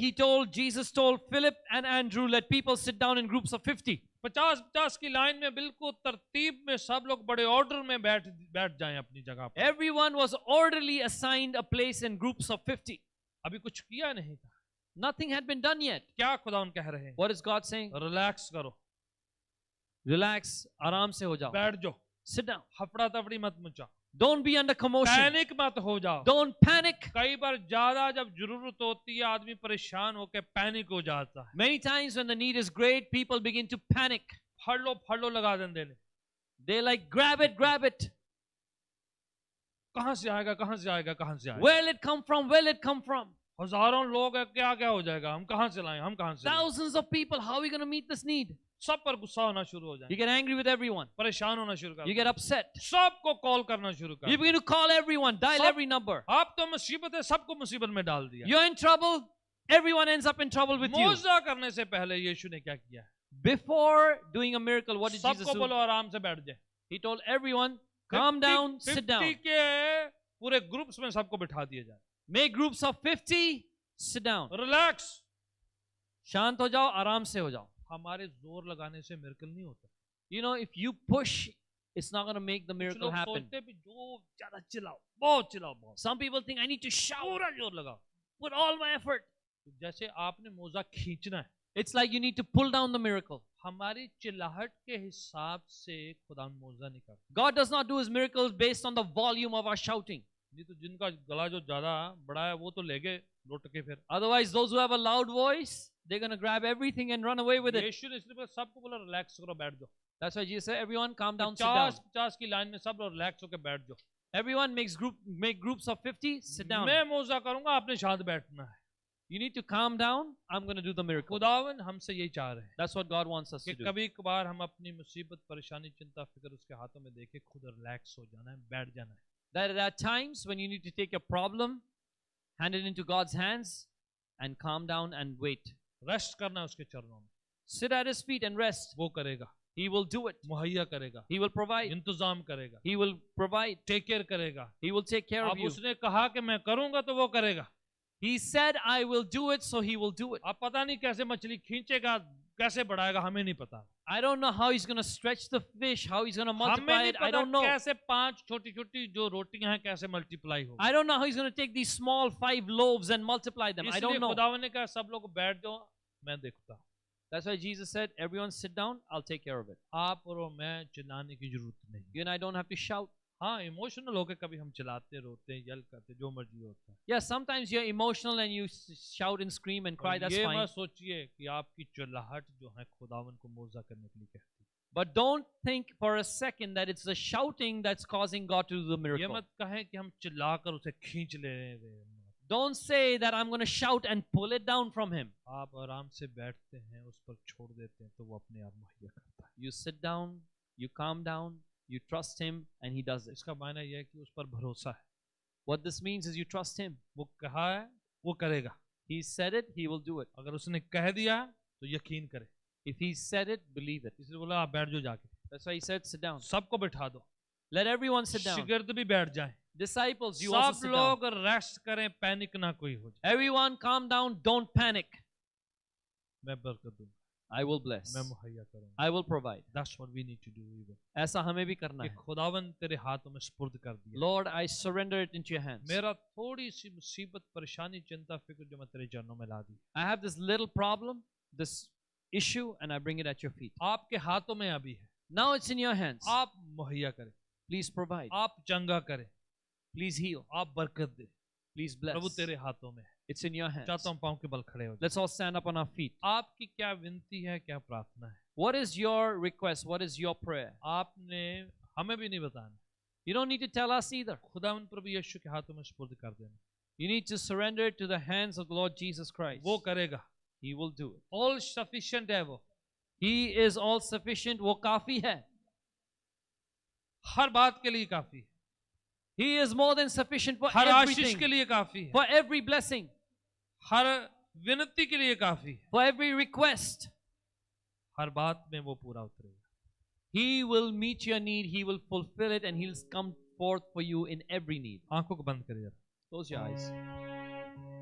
Jesus told Philip and Andrew, let people sit down in groups of 50. 50-50 की लाइन में बिल्कुल तरतीब में सब लोग बड़े ऑर्डर में बैठ जाएं अपनी जगह पर। Everyone was orderly assigned a place in groups of 50. अभी कुछ किया नहीं था, Nothing had been done yet. क्या खुदा कह रहे हैं? What is God saying? Relax करो, Relax, आराम से हो जाओ. बैठ जाओ, Sit down. हफड़ा तफड़ी मत मचाओ, Don't be under commotion. Panic मत हो जाओ। Don't panic. कई बार ज्यादा जब जरूरत होती है आदमी परेशान होकर पैनिक हो जाता है। Many times when the need is great, people begin to panic. फड़ लो लगा देंगे। They like, grab it, grab it. कहां से आएगा कहां से आएगा कहां से आएगा? Where'll it come from? Where'll it come from? हजारों लोग है, क्या क्या हो जाएगा? हम कहां से लाएं? हम कहां से लाएं? Thousands of people. How are we going to meet this need? सब पर गुस्सा होना शुरू हो You जाए, get angry with everyone. परेशान होना शुरू कर You get upset. सबको कॉल करना शुरू You कर। begin to call everyone, dial Sab- every number. आप तो मुसीबत है, सबको मुसीबत में डाल दिया। You're in trouble. Everyone ends up in trouble with you. मौजा करने से पहले यीशु ने क्या किया? Before doing a miracle, what did Jesus सबको do? बोलो आराम से बैठ जाए। He told everyone, calm down, sit 50 down. के पूरे ग्रुप्स में सबको बिठा दिया जाए। Make groups of 50, sit down. Relax. शांत हो जाओ, आराम से हो जाओ. हमारे जोर लगाने से मिरेकल नहीं होता। You know, if you push, it's not going to make the कुछ miracle लोग happen. सोचते भी जो ज्यादा चिल्लाओ, बहुत चिल्लाओ, बहुत Some people think I need to shout, पूरा जोर लगाओ। put all my effort. जैसे आपने मोजा खींचना है, It's like you need to pull down the miracle. हमारी चिल्लाहट के हिसाब से खुदा मोजा नहीं करता। God does not do his miracles based on the volume of our shouting. नहीं तो जिनका गला जो ज्यादा बड़ा है वो तो ले गए लुट के फिर। Otherwise, those who have a loud voice, they're going to grab everything and run away with it. यीशु ने इसलिए सबको बोला रिलैक्स करो, बैठ जाओ। That's why Jesus said, everyone calm down, sit down. 50 की लाइन में सब लोग रिलैक्स होकर बैठ जाओ। Everyone make groups of 50, sit down. मैं मोजा करूंगा, आपने शांत बैठना है। You need to calm down. I'm going to do the miracle. खुदावन हमसे यही चाह रहे हैं That's what God wants us कि to do. कभी कभार हम अपनी मुसीबत परेशानी चिंता फिक्र उसके हाथों में देके खुद रिलैक्स हो जाना है, बैठ जाना है। That there are times when you need to take your problem, hand it into God's hands, and calm down and wait. Rest करना है उसके चरणों में। Sit at his feet and rest. वो करेगा, He will do it. मुहैया करेगा, He will provide. इंतजाम करेगा, He will provide. Take care करेगा। He will take care of अब you. उसने कहा कि मैं करूंगा तो वो करेगा। He said, I will do it, so he will do it. अब पता नहीं कैसे मछली खींचेगा, कैसे बढ़ाएगा, हमें नहीं पता। I don't know how he's going to stretch the fish, how he's going to हमें multiply नहीं it. I पता don't know. कैसे 5 छोटी छोटी जो रोटियां हैं कैसे मल्टीप्लाई होगी। I don't know how he's going to take these small 5 loaves and multiply them. I इसलिए don't know. खुदावन ने कहा सब लोग बैठ जाओ, मैं देखता हूं। That's why Jesus said, everyone sit down, I'll take care of it. आप और मैं चिल्लाने की जरूरत नहीं। You and I don't have to shout. हाँ, इमोशनल होकर कभी हम चिल्लाते रोते हैं, यल करते, जो मर्जी होता है। Yeah, sometimes you're emotional and you shout and scream and cry, और that's ये fine. मत सोचिए कि आपकी चिल्लाहट जो है खुदावन को मौजा करने के लिए कहती है। But don't think for a second that it's the shouting that's causing God to do the ये miracle. मत कहें कि हम चिल्लाकर उसे खींच ले रहे हैं। Don't say that I'm going to shout and pull it down from him. आप आराम से बैठते हैं, उस पर छोड़ देते हैं, तो वो अपने आप मुहैया करता है। You sit down, you calm down, you trust him, and he does it. इसका मायना यह है कि उस पर भरोसा है। What this means is you trust him. वो कहा है वो करेगा। He said it, he will do it. अगर उसने कह दिया तो यकीन करे। If he said it, believe it. इसलिए बोला आप बैठ जाओ जाके। That's why he said, sit down. सबको बिठा दो, Let everyone sit down. शिगिर्द भी बैठ जाएं। Disciples, you also सब sit down. लोग रेस्ट करें, पैनिक ना कोई हो जाए। Everyone calm down, don't panic. मैं बरकत दूंगा, I will bless. मैं मुहैया करूंगा। I will provide. That's what we need to do even। ऐसा हमें भी करना कि है. खुदावन तेरे हाथों में सुपुर्द कर दिया। Lord, I surrender it into your hands. मेरा थोड़ी सी मुसीबत परेशानी चिंता फिक्र जो मैं तेरे चरणों में ला दी, I have this little problem, this issue, and I bring it at your feet. आपके हाथों में अभी है। Now it's in your hands. आप मुहैया करें, Please provide. आप चंगा करें, Please heal. आप बरकत दे। Please Prabhu bless. तेरे हाथों में है। It's in your hands. चाहता हूँ पाँव के बल खड़े हो जाए। Let's all stand up on our feet. आपकी क्या विनती है, क्या प्रार्थना है? What is your request? What is your prayer? आपने हमें भी नहीं बताना। You don't need to tell us either. खुदावन प्रभु यीशु के हाथों में सुपुर्द कर देना। You need to surrender it to the hands of the Lord Jesus Christ. वो करेगा। He will do it. All sufficient है वो। He is all sufficient. वो काफी है. हर बात के लिए काफी है। He is more than sufficient for हर आशीष के everything. लिए काफी है। For every blessing. हर विनती के लिए काफी है। For every request. हर बात में वो पूरा उतरेगा। He will meet your need. He will fulfill it, and He'll come forth for you in every need. आंखों को बंद करिए जरा। Close your eyes.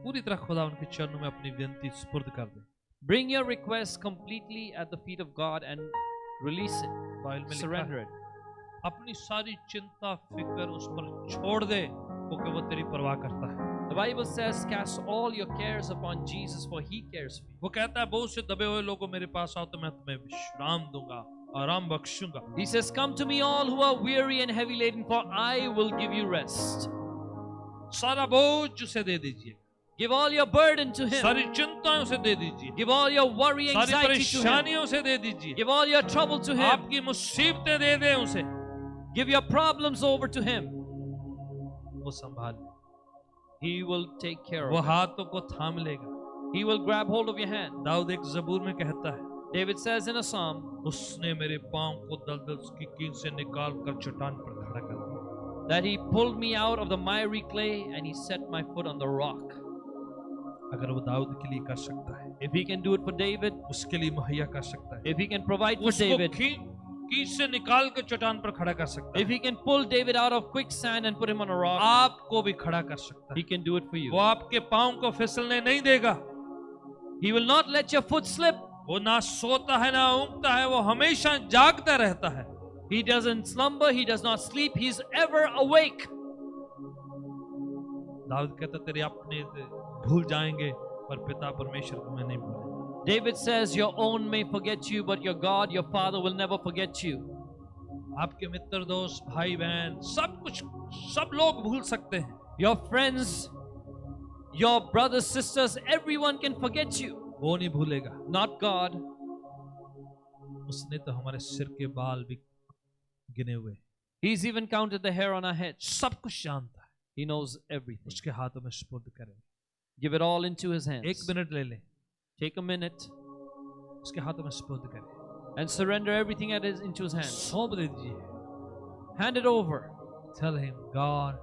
पूरी तरह खुदा उनके चरणों में अपनी विनती सुपुर्द कर दे। Bring your request completely at the feet of God and release it. Bible में लिखा Surrender है, it. अपनी सारी चिंता फिक्र उस पर छोड़ दे, क्योंकि वो तेरी परवाह करता है। The Bible says, cast all your cares upon Jesus, for He cares for you. वो कहता है बहुत से दबे हुए लोगों मेरे पास आओ तो मैं तुम्हें विश्राम दूंगा। आराम बख्शूंगा। He says, "Come to me, all who are weary and heavy laden, for I will give you rest." सारा बोझ उसे दे दीजिए, Give all your burden to Him. सारी चिंताएं उसे दे दीजिए, Give all your worry, सारी anxiety to Him. परेशानियों उसे दे दीजिए, Give all your trouble to Him. आपकी मुसीबतें दे दें उसे, Give your problems over to Him. वो संभाल ले, He will take care वो of it. हाथों को थाम लेगा। He will grab hold of your hand. Dawood एक ज़बूर में कहता है, David says in a psalm, उसने मेरे पांव को दलदल की कील से निकाल कर चट्टान पर खड़ा कर दिया। that He pulled me out of the miry clay and He set my foot on the rock. अगर वो दाऊद के लिए कर सकता है, If He can do it for David, उसके लिए मुहैया कर सकता है, if He can provide for उसको David, कील से निकाल कर चट्टान पर खड़ा कर सकता if है, He can pull David out of quicksand and put him on a rock, आपको भी खड़ा कर सकता He है। can do it for you. वो आपके पांव को फिसलने नहीं देगा। He will not let your foot slip. वो ना सोता है ना ऊँगता है, वो हमेशा जागता रहता है। He doesn't slumber, He does not sleep, He's ever awake. Dawood कहता तेरे अपने भूल जाएंगे पर पिता परमेश्वर तुम्हें नहीं भूलेगा। David says, "Your own may forget you, but your God, your Father, will never forget you." आपके मित्र दोस्त भाई बहन सब कुछ सब लोग भूल सकते हैं, Your friends, your brothers, sisters, everyone can forget you. वो नहीं भूलेगा। Not God. उसने तो हमारे सिर के बाल भी गिने हुए, He's even counted the hair on our heads. सब कुछ जानता है। He knows everything. उसके हाथों में सुपुर्द करें। Give it all into His एक hands. मिनट ले लें, Take a minute उसके हाथों में सुपुर्द करें, and surrender everything that is into His hands. सौंप दे दीजिए। Hand it over. Tell him, God,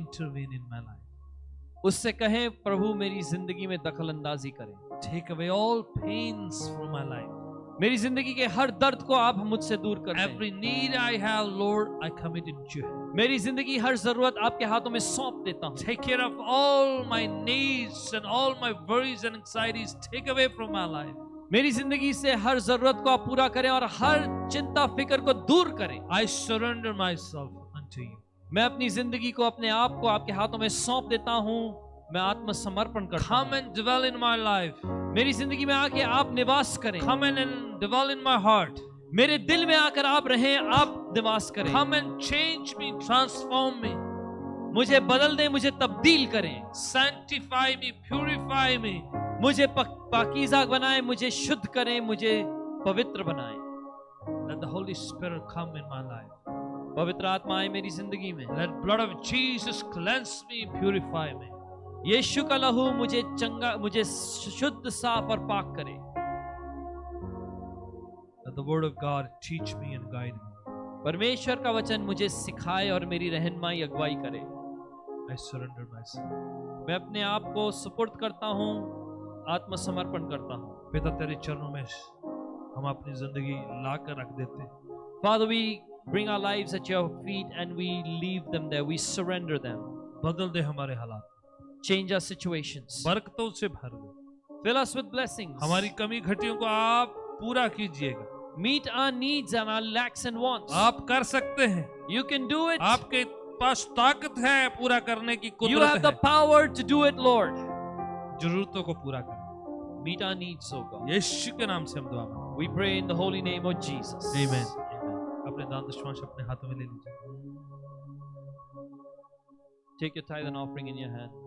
intervene in my life. उससे कहें, प्रभु मेरी जिंदगी में दखल अंदाजी करें। Take away all pains from my life. मेरी जिंदगी के हर दर्द को आप मुझसे दूर कर दें। Every need I have, Lord, I commit it to you. मेरी जिंदगी हर जरूरत आपके हाथों में सौंप देता हूँ। Take care of all my needs and all my worries and anxieties. Take away from my life. मेरी जिंदगी से हर जरूरत को आप पूरा करें और हर चिंता फिक्र को दूर करें। I surrender myself unto you. मैं अपनी जिंदगी को अपने आप को आपके हाथों में सौंप देता हूँ। मैं आत्मसमर्पण करता Come हूँ। and dwell in my life. मेरी जिंदगी में आके आप निवास करें। Come and dwell in my heart. मेरे दिल में आकर आप रहें, आप निवास करें। Come and change me, transform me. मुझे बदल दें, मुझे तब्दील करें। Sanctify me, purify me. मुझे पाकीज़ा बनाएं, मुझे शुद्ध करें, मुझे पवित्र बनाएं। Let the Holy Spirit come in my life. पवित्र आत्मा आए मेरी जिंदगी में। Let blood of Jesus cleanse me, purify me. यीशु का लहू मुझे मुझे शुद्ध, साफ और पाक करे। Let the word of God teach me and guide me. परमेश्वर का वचन मुझे सिखाए और मेरी रहनुमाई अगुवाई करे। I surrender myself. मैं अपने आप को सुपुर्द करता हूँ, आत्मसमर्पण करता हूँ। पिता तेरे चरणों में हम अपनी जिंदगी ला कर रख देते हैं। Father, we bring our lives at your feet and we leave them there. We surrender them. बदल दे हमारे हालात, Change our situations. बरकतों से भर दे। Fill us with blessings. हमारी कमी घटियों को आप पूरा कीजिएगा। Meet our needs and our lacks and wants. आप कर सकते हैं, You can do it. आपके पास ताकत है पूरा करने की You have कुदरत the है। power to do it, Lord. जरूरतों को पूरा करें। Meet our needs, O God. यीशु के नाम से हम दुआ मांगते We pray in the holy name of Jesus. हैं। Amen. अपने दान दशमांश अपने हाथों में ले लीजिए। Take your tithe and offering in your hand.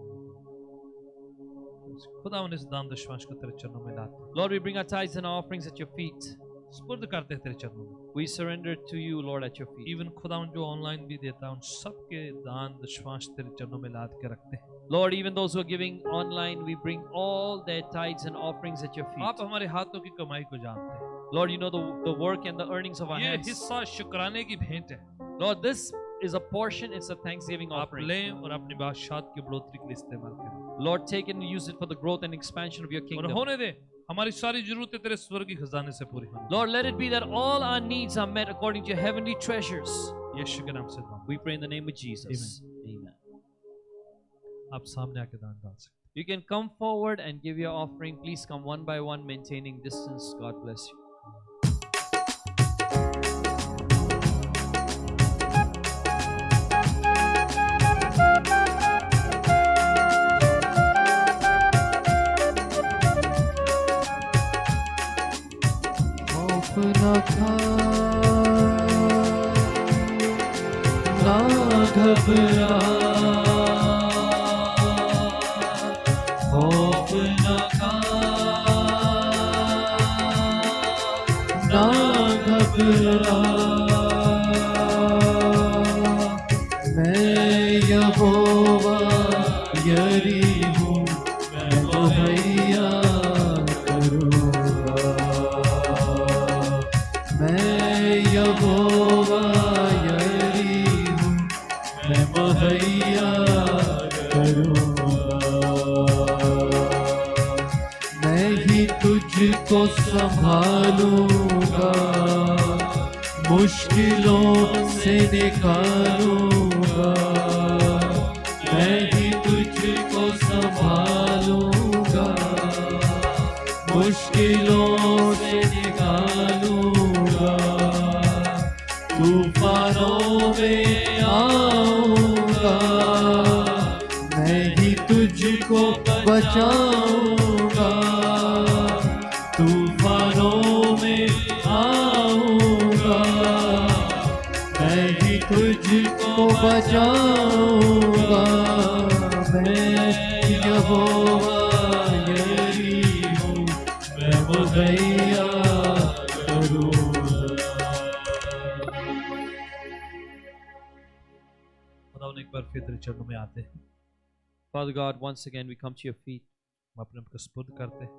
खुदा उन इस दान दशमांश को तेरे चरणों में लाते हैं। Lord, we bring our tithes and offerings at your feet. सुपुर्द करते हैं तेरे चरणों में। We surrender to you, Lord, at your feet. Even खुदा जो ऑनलाइन भी देता है उन सबके दान दशमांश तेरे चरणों में लाद के रखते हैं। Lord, even those who are giving online, we bring all their tithes and offerings at your feet. आप हमारे हाथों की कमाई को जानते हैं। Lord, you know the work and the earnings of our ये hands. हिस्सा शुक्राने की भेंट है। Lord, this is a portion, it's a thanksgiving आप offering. लें और अपनी बादशाहत की बढ़ोतरी के लिए इस्तेमाल करें Lord, take it and use it for the growth and expansion of your और kingdom. होने दे हमारी सारी जरूरतें तेरे स्वर्गीय खजाने से पूरी हों। Lord, let it be that all our needs are met according to your heavenly treasures. यीशु के नाम से दुआ। We pray in the name of Jesus. Amen. आप सामने आके दान डाल सकते हैं। You can come forward and give your offering. Please come one by one, maintaining distance. God bless you. Oh खौफ न खा, ना घबरा, खौफ न खा, ना घबरा, मैं यहोवा यरी हूँ, मैं मुहैया करूँगा, मैं यहोवा यरी हूँ, मैं मुहैया करूँगा, मैं ही तुझको संभालूंगा, मुश्किलों से निकालूंगा, मैं ही तुझको संभालूंगा, मुश्किलों से निकालूंगा, तूफानों में आऊंगा, मैं ही तुझको बचाऊंगा, तूफानों में आऊंगा, मैं ही तुझको बचाऊंगा, मैं यहोवा यरी हूँ, मैं मुहैया करूँगा। खुदावन एक बार फिर तेरे चरणों में आते हैं, Father God, once again we come to your feet. हम अपने आप को सुपुर्द करते हैं,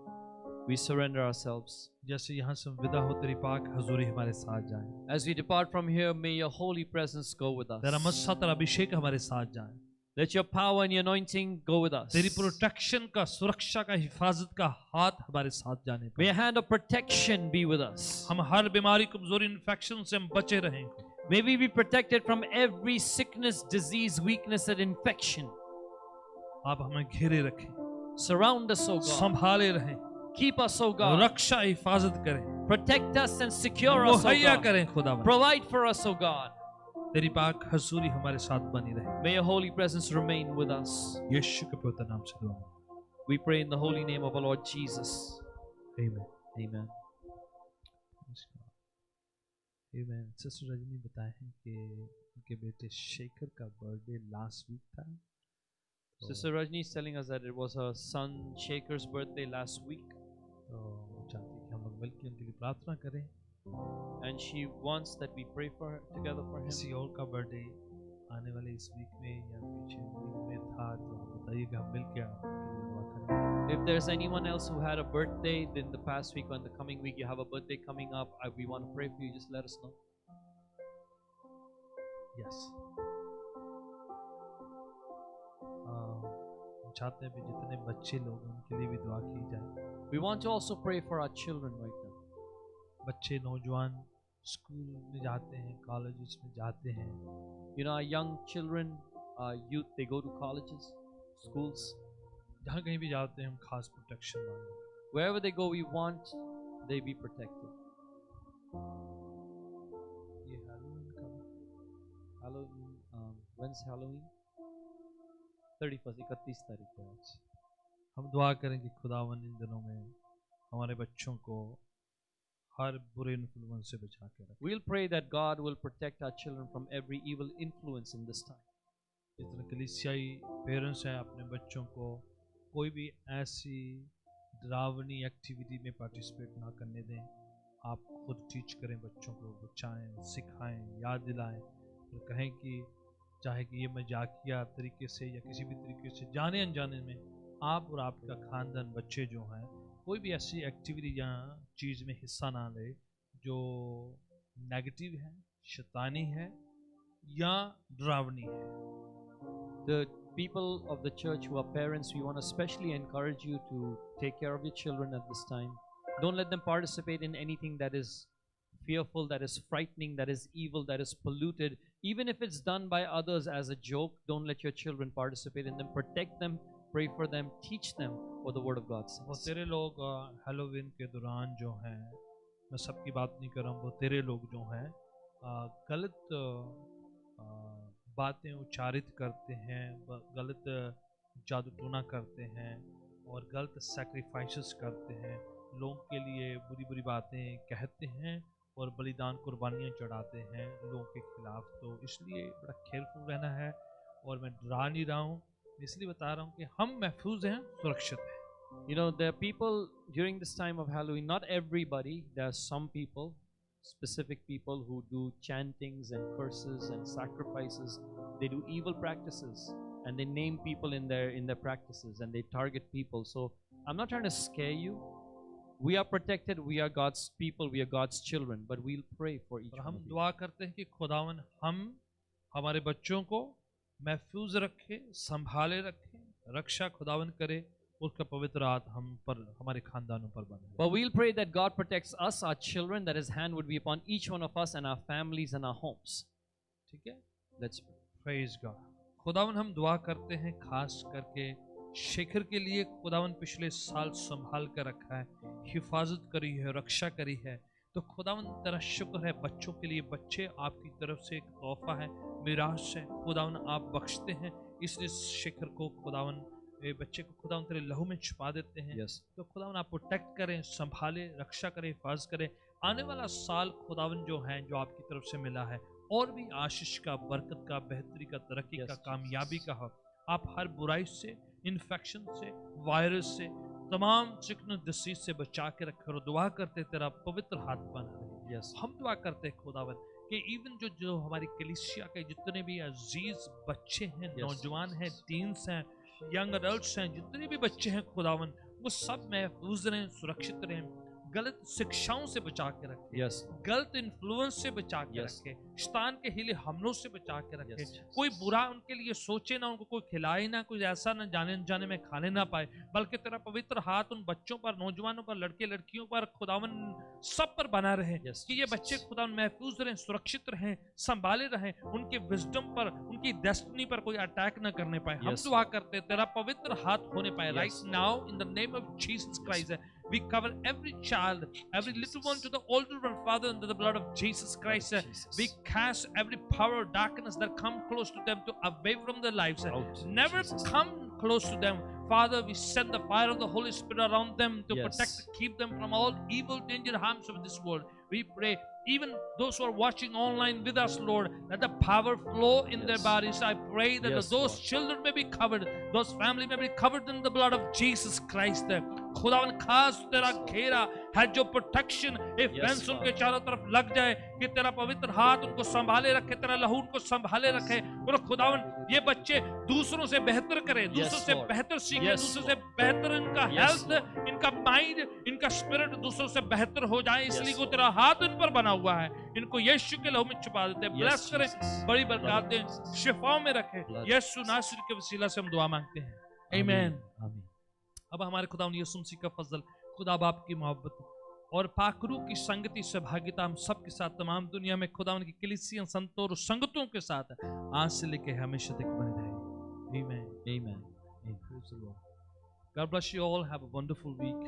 We surrender ourselves. जैसे यहाँ से हम विदा हो तेरी पाक हजूरी हमारे साथ जाए, As we depart from here, may your holy presence go with तेरा us. मस्सा तेरा अभिषेक हमारे साथ जाए, Let your power and your anointing go with us. तेरी प्रोटेक्शन का, सुरक्षा का, हिफाजत का हाथ हमारे साथ जाने May पाए, a hand of protection be with us. हम हर बीमारी, कमजोरी, इन्फेक्शन से हम बचे रहें, May we be protected from every sickness, disease, weakness, and infection. आप हमें घेरे रखें, Surround us, O God. संभाले रहें, Keep us, O God. रक्षा हिफाजत करें, Protect us and secure us, O मुहैया God. करें खुदावन, Provide for us, O God. तेरी पाक हजूरी हमारे साथ बनी रहे, May your holy presence remain with us. यीशु के पवित्र नाम से दुआ मांगते We pray in the holy name of our Lord Jesus. हैं, आमीन। Amen. आमीन। सिस्टर रजनी बताए हैं कि उनके बेटे शेखर का बर्थडे लास्ट वीक था, Sister Rajni is telling us that it was her son Shaker's birthday last week, तो वो चाहती है कि हम लोग मिलकर उनके लिए प्रार्थना करें, and she wants that we pray for her, together for him. किसी और का बर्थडे आने वाले इस वीक में या पीछे वीक में था तो बताइएगा, हम मिलकर आपके लिए दुआ करें। If there's anyone else who had a birthday in the past week or in the coming week, you have a birthday coming up, we want to pray for you, just let us know. Yes, हम चाहते हैं भी जितने बच्चे लोग हैं उनके लिए भी दुआ की जाए, We want to also pray for our children right now. बच्चे नौजवान स्कूल में जाते हैं, कॉलेजेस में जाते हैं, You know, our young children, youth, they go to colleges, schools. जहाँ कहीं भी जाते हैं हम खास प्रोटेक्शन मांगते हैं। Wherever they go, we want they be protected. ये हैलोवीन का Halloween, when's Halloween? 31st, 31 तारीख है आज. हम दुआ करें कि खुदावन इन दिनों में हमारे बच्चों को हर बुरे इन्फ्लुएंस से बचा के रखे। We'll pray that God will protect our children from every evil influence in this time. जितने कलीसियाई पेरेंट्स हैं अपने बच्चों को कोई भी ऐसी डरावनी एक्टिविटी में पार्टिसिपेट ना करने दें। आप खुद टीच करें, बच्चों को बचाएं, सिखाएं, याद दिलाएं और कहें कि चाहे कि ये मजाकिया तरीके से या किसी भी तरीके से जाने अनजाने में आप और आपका ख़ानदान बच्चे जो हैं कोई भी ऐसी एक्टिविटी या चीज़ में हिस्सा ना ले जो नेगेटिव है, शैतानी है या डरावनी है। The people of the church who are parents, we want to especially encourage you to take care of your children at this time. Don't let them participate in anything that is fearful, that is frightening, that is evil, that is polluted. Even if it's done by others as a joke, don't let your children participate in them. Protect them, pray for them, teach them what the Word of God वो says. तेरे लोग Halloween के दौरान जो हैं, मैं सबकी बात नहीं कर रहा हूँ, वो तेरे लोग जो हैं गलत बातें उच्चारित करते हैं, गलत जादू टोना करते हैं और गलत सैक्रिफाइसेस करते हैं, लोगों के लिए बुरी बुरी बातें कहते हैं और बलिदान कुर्बानियाँ चढ़ाते हैं लोगों के खिलाफ। तो इसलिए बड़ा केयरफुल रहना है, और मैं डरा नहीं रहा हूँ, इसलिए बता रहा हूँ कि हम महफूज हैं, सुरक्षित हैं। You know, there are people during this time of Halloween, not everybody, there are some people, specific people who do chantings and curses and sacrifices. They do evil practices and they name people in their practices and they target people. So I'm not trying to scare you. We are protected, we are God's people, we are God's children, but we'll pray for each और one हम of you. दुआ करते हैं कि खुदावन हम हमारे बच्चों को महफूज रखे, संभाले रखे, रक्षा खुदावन करे, उसका पवित्र हाथ हम पर, हमारे खानदानों पर बने। But we'll pray that God protects us, our children, that His hand would be upon each one of us and our families and our homes. ठीक है, Let's pray. Praise God. खुदावन हम दुआ करते हैं खास करके शेखर के लिए। खुदावन पिछले साल संभाल कर रखा है, हिफाजत करी है, रक्षा करी है, तो खुदावन तेरा शुक्र है। बच्चों के लिए, बच्चे आपकी तरफ से एक तोहफा है, मिरास है, खुदावन आप बख्शते हैं, इसलिए शेखर को खुदावन बच्चे को खुदावन तेरे लहू में छुपा देते हैं। Yes. तो खुदावन आप प्रोटेक्ट करें, संभाले, रक्षा करें, हिफाजत करें। आने वाला साल खुदावन जो है, जो आपकी तरफ से मिला है, और भी आशीष का, बरकत का, बेहतरी का, तरक्की Yes, का, Jesus. कामयाबी का हो। आप हर बुराई से, इन्फेक्शन से, वायरस से, तमाम सिकनेस डिसीज से बचा के रखे, और दुआ करते तेरा पवित्र हाथ बना रहे। Yes. हम दुआ करते हैं खुदावन कि इवन जो हमारी कलीसिया के जितने भी अजीज बच्चे हैं, Yes, नौजवान हैं, Jesus. टीन्स हैं, यंग अडल्ट्स हैं, जितने भी बच्चे हैं खुदावन, वो सब महफूज रहें, सुरक्षित रहें, गलत शिक्षाओं से बचा के रखे, Yes. गलत इन्फ्लुएंस से बचा के Yes. रखे, शैतान के हीले हमलों से बचा के रखे, Yes, Jesus. कोई बुरा उनके लिए सोचे ना, उनको कोई खिलाए ना, कोई ऐसा ना जाने जाने में खाने ना पाए, बल्कि तेरा पवित्र हाथ उन बच्चों पर, नौजवानों पर, लड़के लड़कियों पर, खुदावन सब पर बना रहे। Yes, कि ये Jesus. बच्चे खुदावन महफूज रहें, सुरक्षित रहें, संभाले रहें, उनके विजडम पर, उनकी डेस्टिनी पर कोई अटैक ना करने पाए। हम Yes, दुआ करते हैं तेरा पवित्र हाथ होने पाए। Yes, right now in the name of Jesus Christ we cover every child, every little one to the older one, Father, under the blood of Jesus Christ. Jesus. We cast every power of darkness that come close to them to away from their lives. Out, Never Jesus. come close to them. Father, we send the fire of the Holy Spirit around them to Yes. protect, keep them from all evil, danger, harms of this world. We pray, even those who are watching online with us, Lord, let the power flow in their Yes. bodies. I pray that Yes, those Lord. children may be covered, those family may be covered in the blood of Jesus Christ. खुदावन खास तेरा घेरा है, जो protection एक Yes, fence उनके Father. चारों तरफ लग जाए, कि तेरा पवित्र हाथ उनको संभाले रखे, तेरा लहू उनको संभाले रखे। और खुदावन ये बच्चे दूसरों से बेहतर करें, दूसरों से Lord. बेहतर सीखें, Yes, दूसरों Lord. से बेहतर इनका Yes, हेल्थ, Lord. इनका माइंड, इनका स्पिरिट दूसरों से बेहतर हो जाए, इसलिए Yes, को Lord. तेरा हाथ इन पर बना हुआ है। इनको यीशु के लहू में छुपा देते हैं, Yes, ब्लेस करें, Jesus. बड़ी Blood बरकत of दें, Jesus. शिफाओं में रखें। Blood of Yeshu Jesus. नासरी के वसीला से हम दुआ मांगते हैं, आमीन। Amen. अब हमारे खुदावंद यीशु मसीह का फजल, खुदा बाप की मोहब्बत और पाकरू की संगति सहभागिता हम सब के साथ, तमाम दुनिया में खुदावंद की कलीसिया, संतों और संगतों के साथ आज से लेके हमेशा तक बने रहे। आमीन। Amen. Praise the Lord. God bless you all. Have a wonderful week.